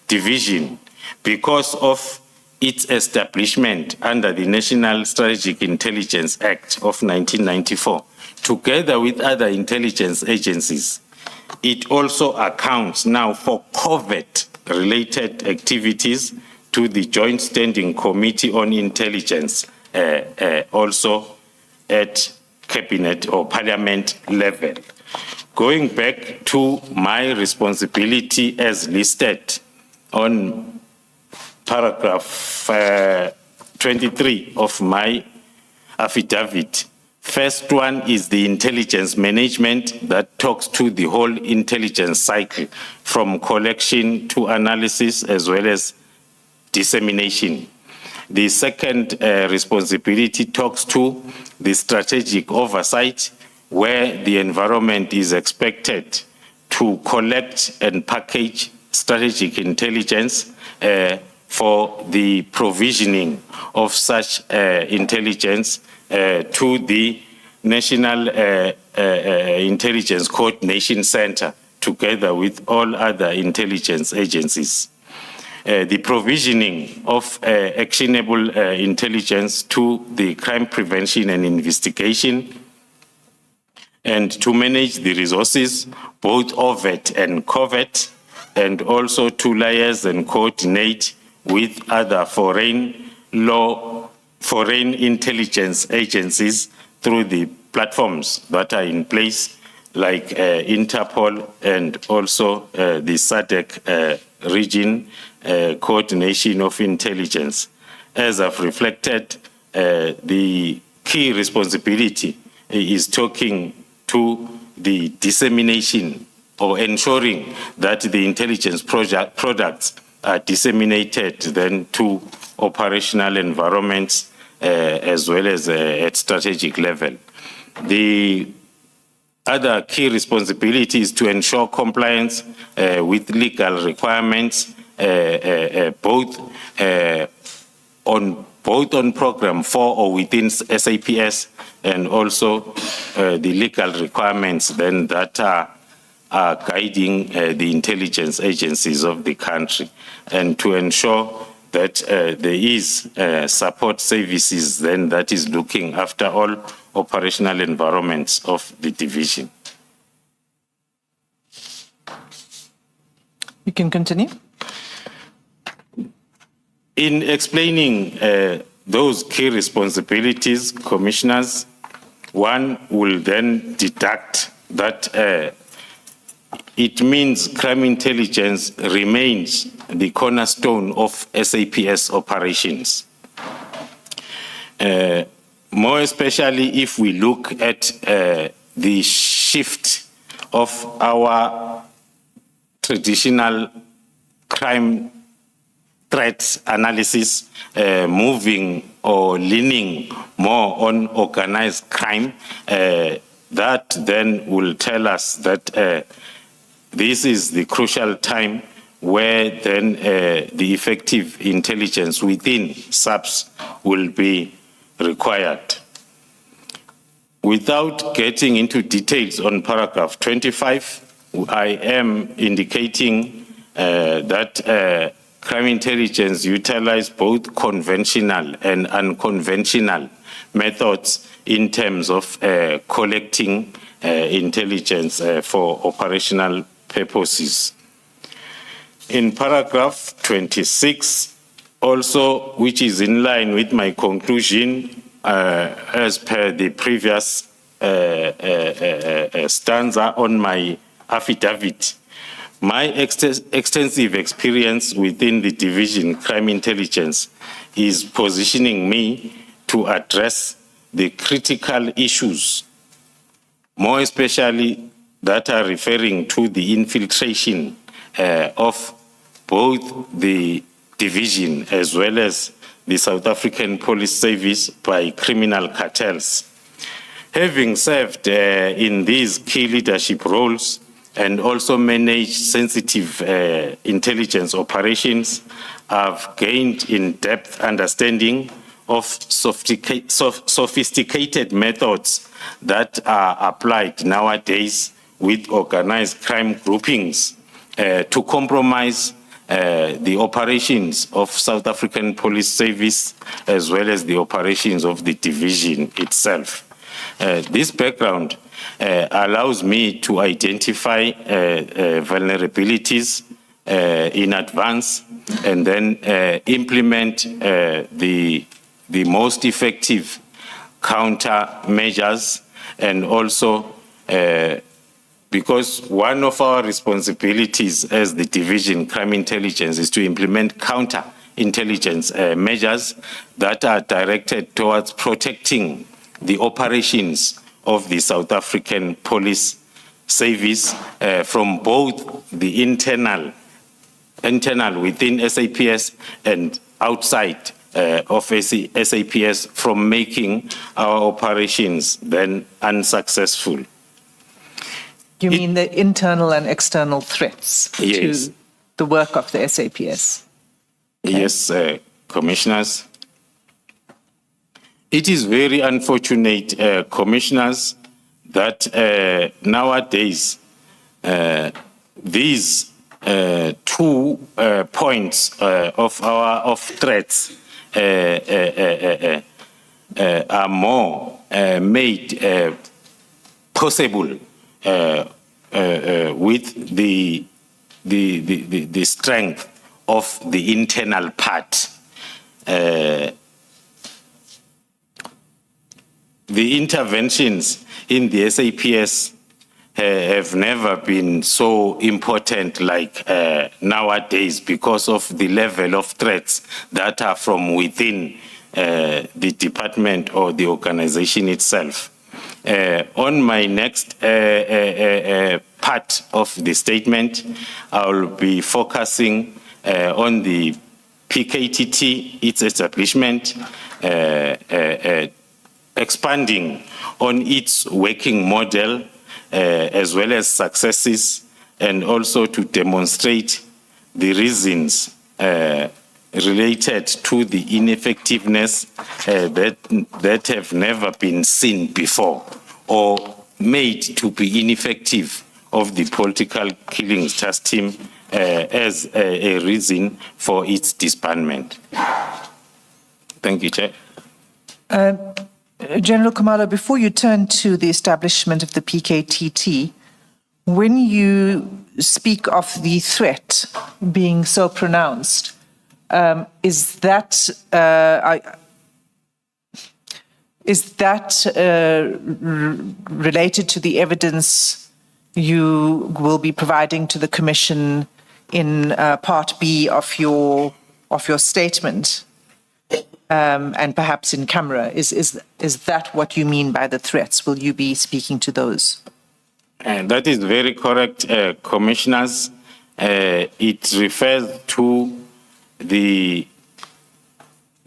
division, because of its establishment under the National Strategic Intelligence Act of 1994, together with other intelligence agencies, it also accounts now for covert-related activities to the Joint Standing Committee on Intelligence, also at Cabinet or Parliament level. Going back to my responsibility as listed on paragraph 23 of my affidavit. First one is the intelligence management that talks to the whole intelligence cycle from collection to analysis as well as dissemination. The second responsibility talks to the strategic oversight, where the environment is expected to collect and package strategic intelligence for the provisioning of such intelligence to the National Intelligence Coordination Center, together with all other intelligence agencies. The provisioning of actionable intelligence to the crime prevention and investigation, and to manage the resources, both overt and covert, and also to liaise and coordinate with other foreign intelligence agencies through the platforms that are in place, like Interpol and also the SADC region coordination of intelligence. As I've reflected, the key responsibility is talking to the dissemination or ensuring that the intelligence products are disseminated then to operational environments as well as at strategic level. The other key responsibility is to ensure compliance with legal requirements, both on Program 4 or within SAPS, and also the legal requirements then that are guiding the intelligence agencies of the country, and to ensure that there is support services then that is looking after all operational environments of the division. You can continue. In explaining those key responsibilities, commissioners, one will then deduct that it means crime intelligence remains the cornerstone of SAPS operations. More especially if we look at the shift of our traditional crime threat analysis, moving or leaning more on organized crime, that then will tell us that this is the crucial time where then the effective intelligence within SAPS will be required. Without getting into details on paragraph 25, I am indicating that crime intelligence utilize both conventional and unconventional methods in terms of collecting intelligence for operational purposes. In paragraph 26, also, which is in line with my conclusion, as per the previous stanza on my affidavit, my extensive experience within the division crime intelligence is positioning me to address the critical issues, more especially that are referring to the infiltration of both the division as well as the South African Police Service by criminal cartels. Having served in these key leadership roles and also managed sensitive intelligence operations, I've gained in-depth understanding of sophisticated methods that are applied nowadays with organized crime groupings to compromise the operations of South African Police Service as well as the operations of the division itself. This background allows me to identify vulnerabilities in advance and then implement the most effective countermeasures, and also because one of our responsibilities as the division crime intelligence is to implement counter-intelligence measures that are directed towards protecting the operations of the South African Police Service from both the internal within SAPS and outside of SAPS from making our operations then unsuccessful. You mean the internal and external threats Yes. to the work of the SAPS? Yes, commissioners. It is very unfortunate, commissioners, that nowadays these 2 points of threats are more made possible with the strength of the internal part. The interventions in the SAPS have never been so important like nowadays because of the level of threats that are from within the department or the organization itself. On my next part of the statement, I will be focusing on the PKTT, its establishment, expanding on its working model as well as successes, and also to demonstrate the reasons related to the ineffectiveness that have never been seen before or made to be ineffective of the political killings task team as a reason for its disbandment. Thank you, Chair. General Khumalo, before you turn to the establishment of the PKTT, when you speak of the threat being so pronounced, is that related to the evidence you will be providing to the Commission in Part B of your statement? And perhaps in camera, is that what you mean by the threats? Will you be speaking to those? And that is very correct, commissioners. It refers to the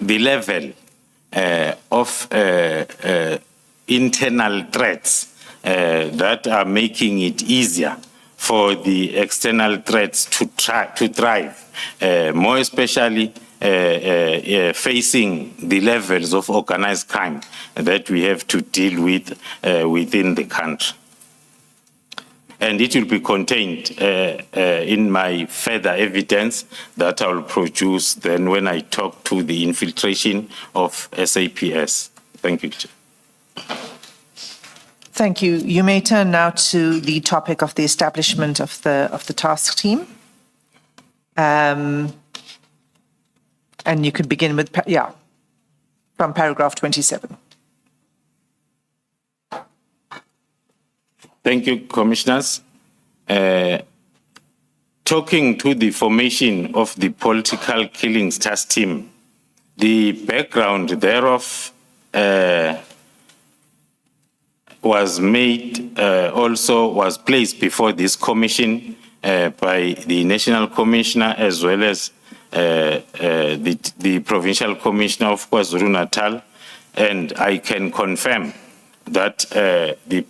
level of internal threats that are making it easier for the external threats to thrive, more especially facing the levels of organized crime that we have to deal with within the country. And it will be contained in my further evidence that I will produce then when I talk to the infiltration of SAPS. Thank you, Chair. Thank you. You may turn now to the topic of the establishment of the task team. And you could begin with, from paragraph 27. Thank you, Commissioners. Talking to the formation of the political killings task team, the background thereof was made, also was placed before this commission by the National Commissioner as well as the Provincial Commissioner of KwaZulu-Natal, and I can confirm that the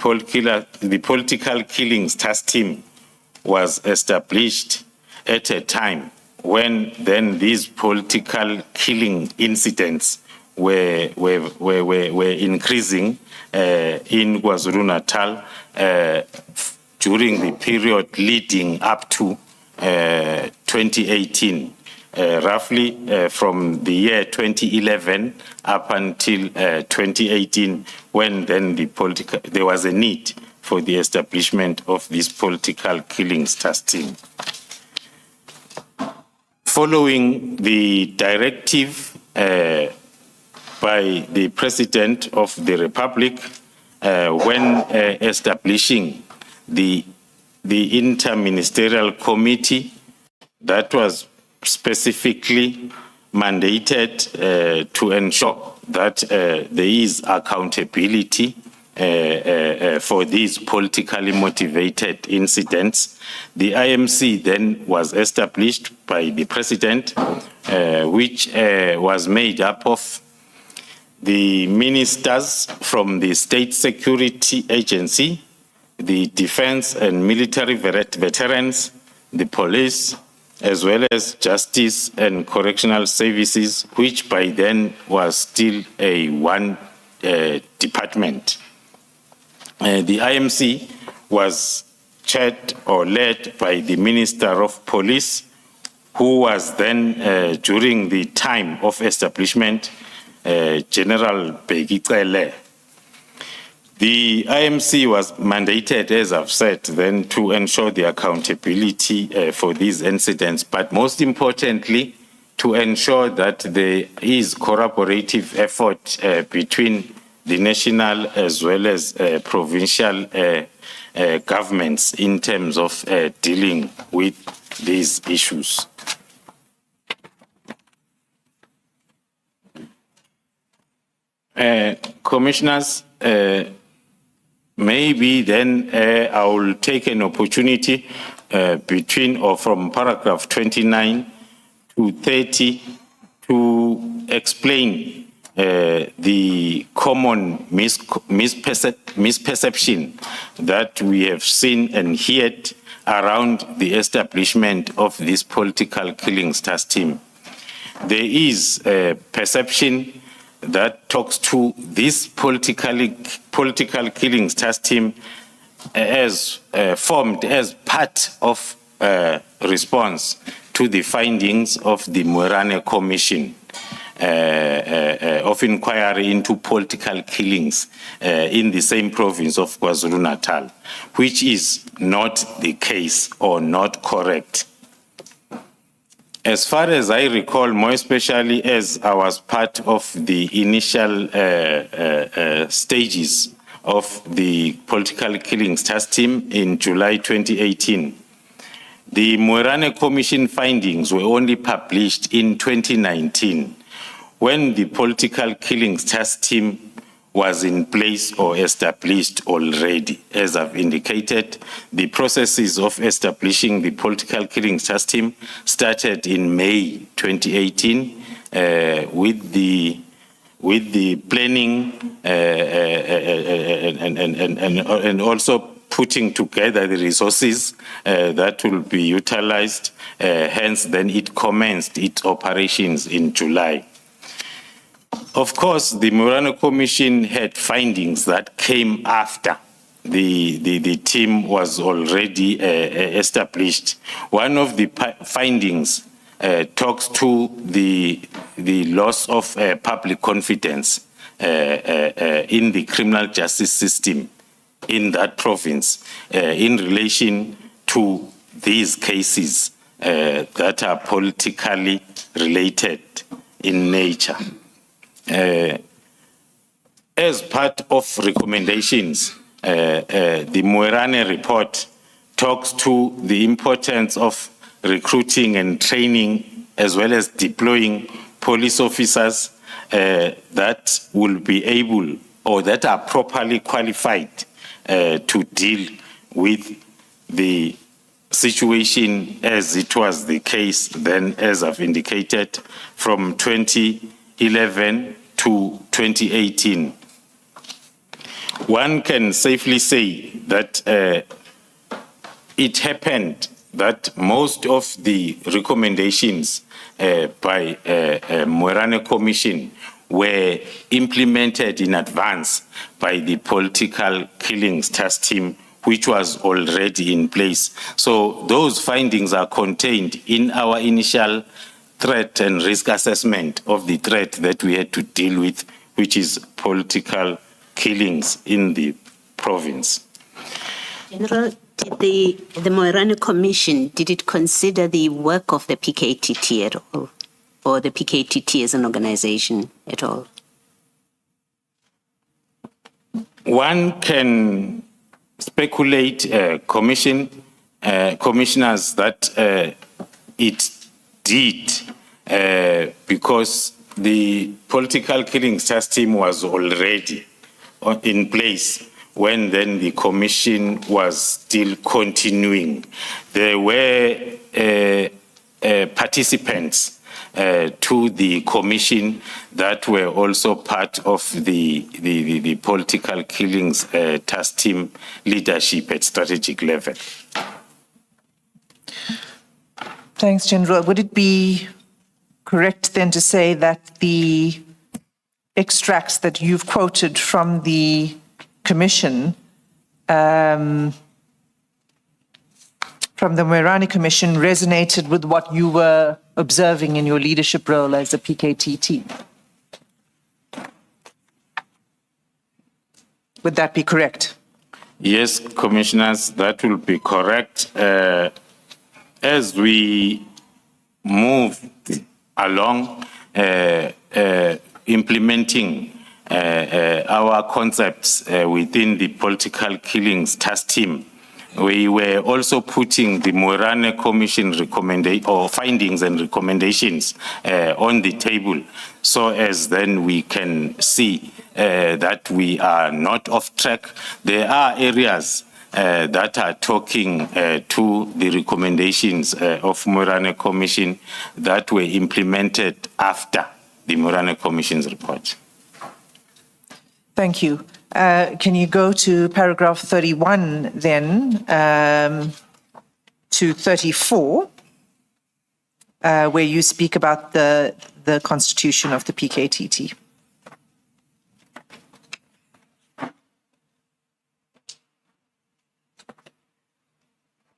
political killings task team was established at a time when then these political killing incidents were increasing in KwaZulu-Natal during the period leading up to 2018. Roughly from the year 2011 up until 2018, when then there was a need for the establishment of this political killings task team. Following the directive by the President of the Republic when establishing the interministerial committee that was specifically mandated to ensure that there is accountability for these politically motivated incidents. The IMC then was established by the President, which was made up of the ministers from the State Security Agency, the Defense and Military Veterans, the police, as well as Justice and Correctional Services, which by then was still a one department. The IMC was chaired or led by the Minister of Police, who was then, during the time of establishment, General Begicele. The IMC was mandated, as I've said, then to ensure the accountability for these incidents, but most importantly, to ensure that there is corroborative effort between the national as well as provincial governments in terms of dealing with these issues. Commissioners, maybe then I will take an opportunity between or from paragraph 29 to 30 to explain the common misperception that we have seen and heard around the establishment of this political killings task team. There is a perception that talks to this political killings task team as formed as part of response to the findings of the Moerane Commission of inquiry into political killings in the same province of KwaZulu-Natal, which is not the case or not correct. As far as I recall, more especially as I was part of the initial stages of the political killings task team in July 2018, the Moerane Commission findings were only published in 2019, when the political killings task team was in place or established already. As I've indicated, the processes of establishing the political killings task team started in May 2018 with the planning and also putting together the resources that will be utilized. Hence, then it commenced its operations in July. Of course, the Morano Commission had findings that came after the team was already established. One of the findings talks to the loss of public confidence in the criminal justice system in that province in relation to these cases that are politically related in nature. As part of recommendations, the Moerane report talks to the importance of recruiting and training, as well as deploying police officers that will be able or that are properly qualified to deal with the situation as it was the case then, as I've indicated, from 2011 to 2018. One can safely say that it happened that most of the recommendations by Moerane Commission were implemented in advance by the political killings task team, which was already in place. So those findings are contained in our initial threat and risk assessment of the threat that we had to deal with, which is political killings in the province. General, did the Moerane Commission, did it consider the work of the PKTT at all? Or the PKTT as an organization at all? One can speculate, commissioners, that it did because the political killings task team was already in place when then the commission was still continuing. There were participants to the commission that were also part of the political killings task team leadership at strategic level. Thanks, General. Would it be correct then to say that the extracts that you've quoted from the Commission, from the Moerane Commission, resonated with what you were observing in your leadership role as a PKTT? Would that be correct? Yes, Commissioners, that will be correct. As we move along implementing our concepts within the political killings task team, we were also putting the Moerane Commission findings and recommendations on the table, so as then we can see that we are not off track. There are areas that are talking to the recommendations of Moerane Commission that were implemented after the Moerane Commission's report. Thank you. Can you go to paragraph 31 then, to 34, where you speak about the constitution of the PKTT?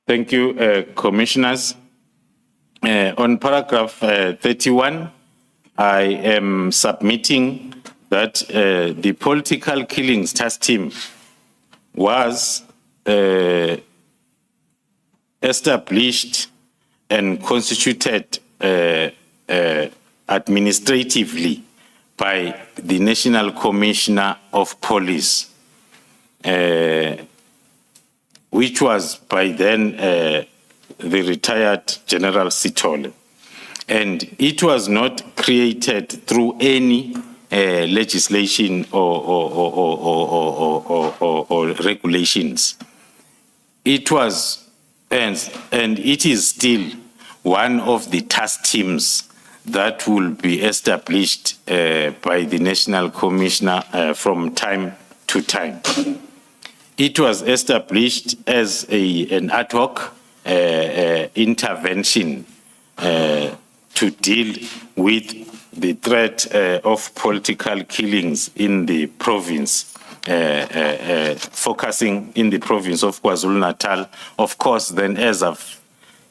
Thank you, Commissioners. On paragraph 31, I am submitting that the political killings task team was established and constituted administratively by the National Commissioner of Police, which was by then the retired General Sithole. And it was not created through any legislation or regulations. It was, and it is still one of the task teams that will be established by the National Commissioner from time to time. It was established as an ad hoc intervention to deal with the threat of political killings in the province, focusing in the province of KwaZulu-Natal. Of course, then, as I've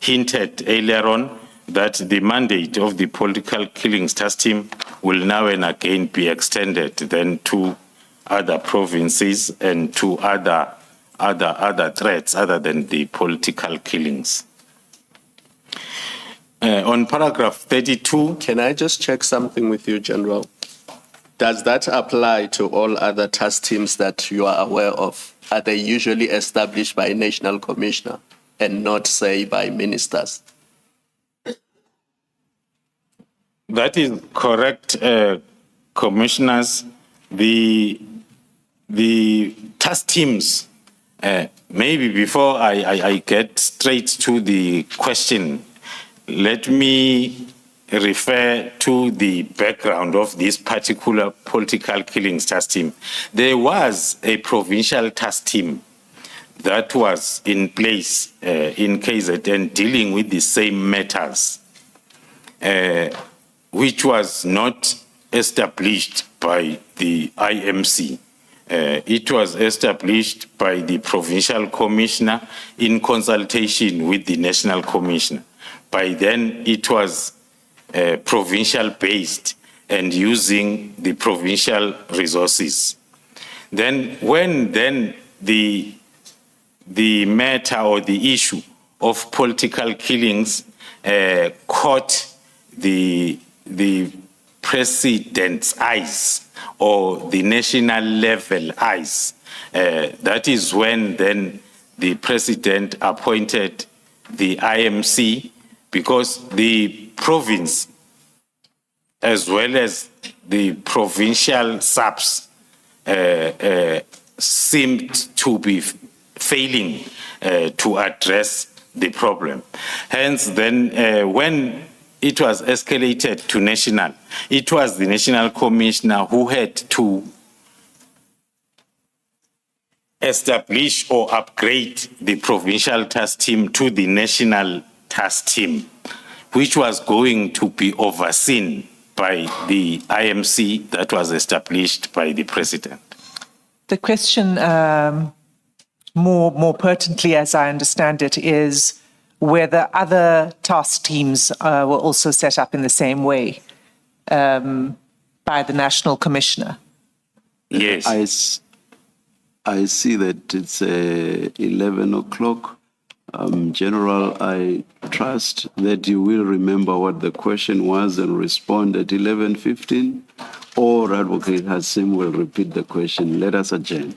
hinted earlier on, that the mandate of the political killings task team will now and again be extended then to other provinces and to other threats other than the political killings. On paragraph 32. Can I just check something with you, General? Does that apply to all other task teams that you are aware of? Are they usually established by a national commissioner and not, say, by ministers? That is correct, commissioners. The task teams, maybe before I get straight to the question, let me refer to the background of this particular political killings task team. There was a provincial task team that was in place in KZN dealing with the same matters, which was not established by the IMC. It was established by the provincial commissioner in consultation with the national commissioner. By then, it was provincial based and using the provincial resources. Then when the matter or the issue of political killings caught the president's eyes or the national level eyes, that is when then the president appointed the IMC, because the province as well as the provincial subs seemed to be failing to address the problem. Hence then when it was escalated to national, it was the national commissioner who had to establish or upgrade the provincial task team to the national task team, which was going to be overseen by the IMC that was established by the president. The question, more pertinently, as I understand it, is whether other task teams were also set up in the same way by the national commissioner. Yes. I see that it's 11 o'clock. General, I trust that you will remember what the question was and respond at 11:15, or Advocate Hassim will repeat the question. Let us adjourn.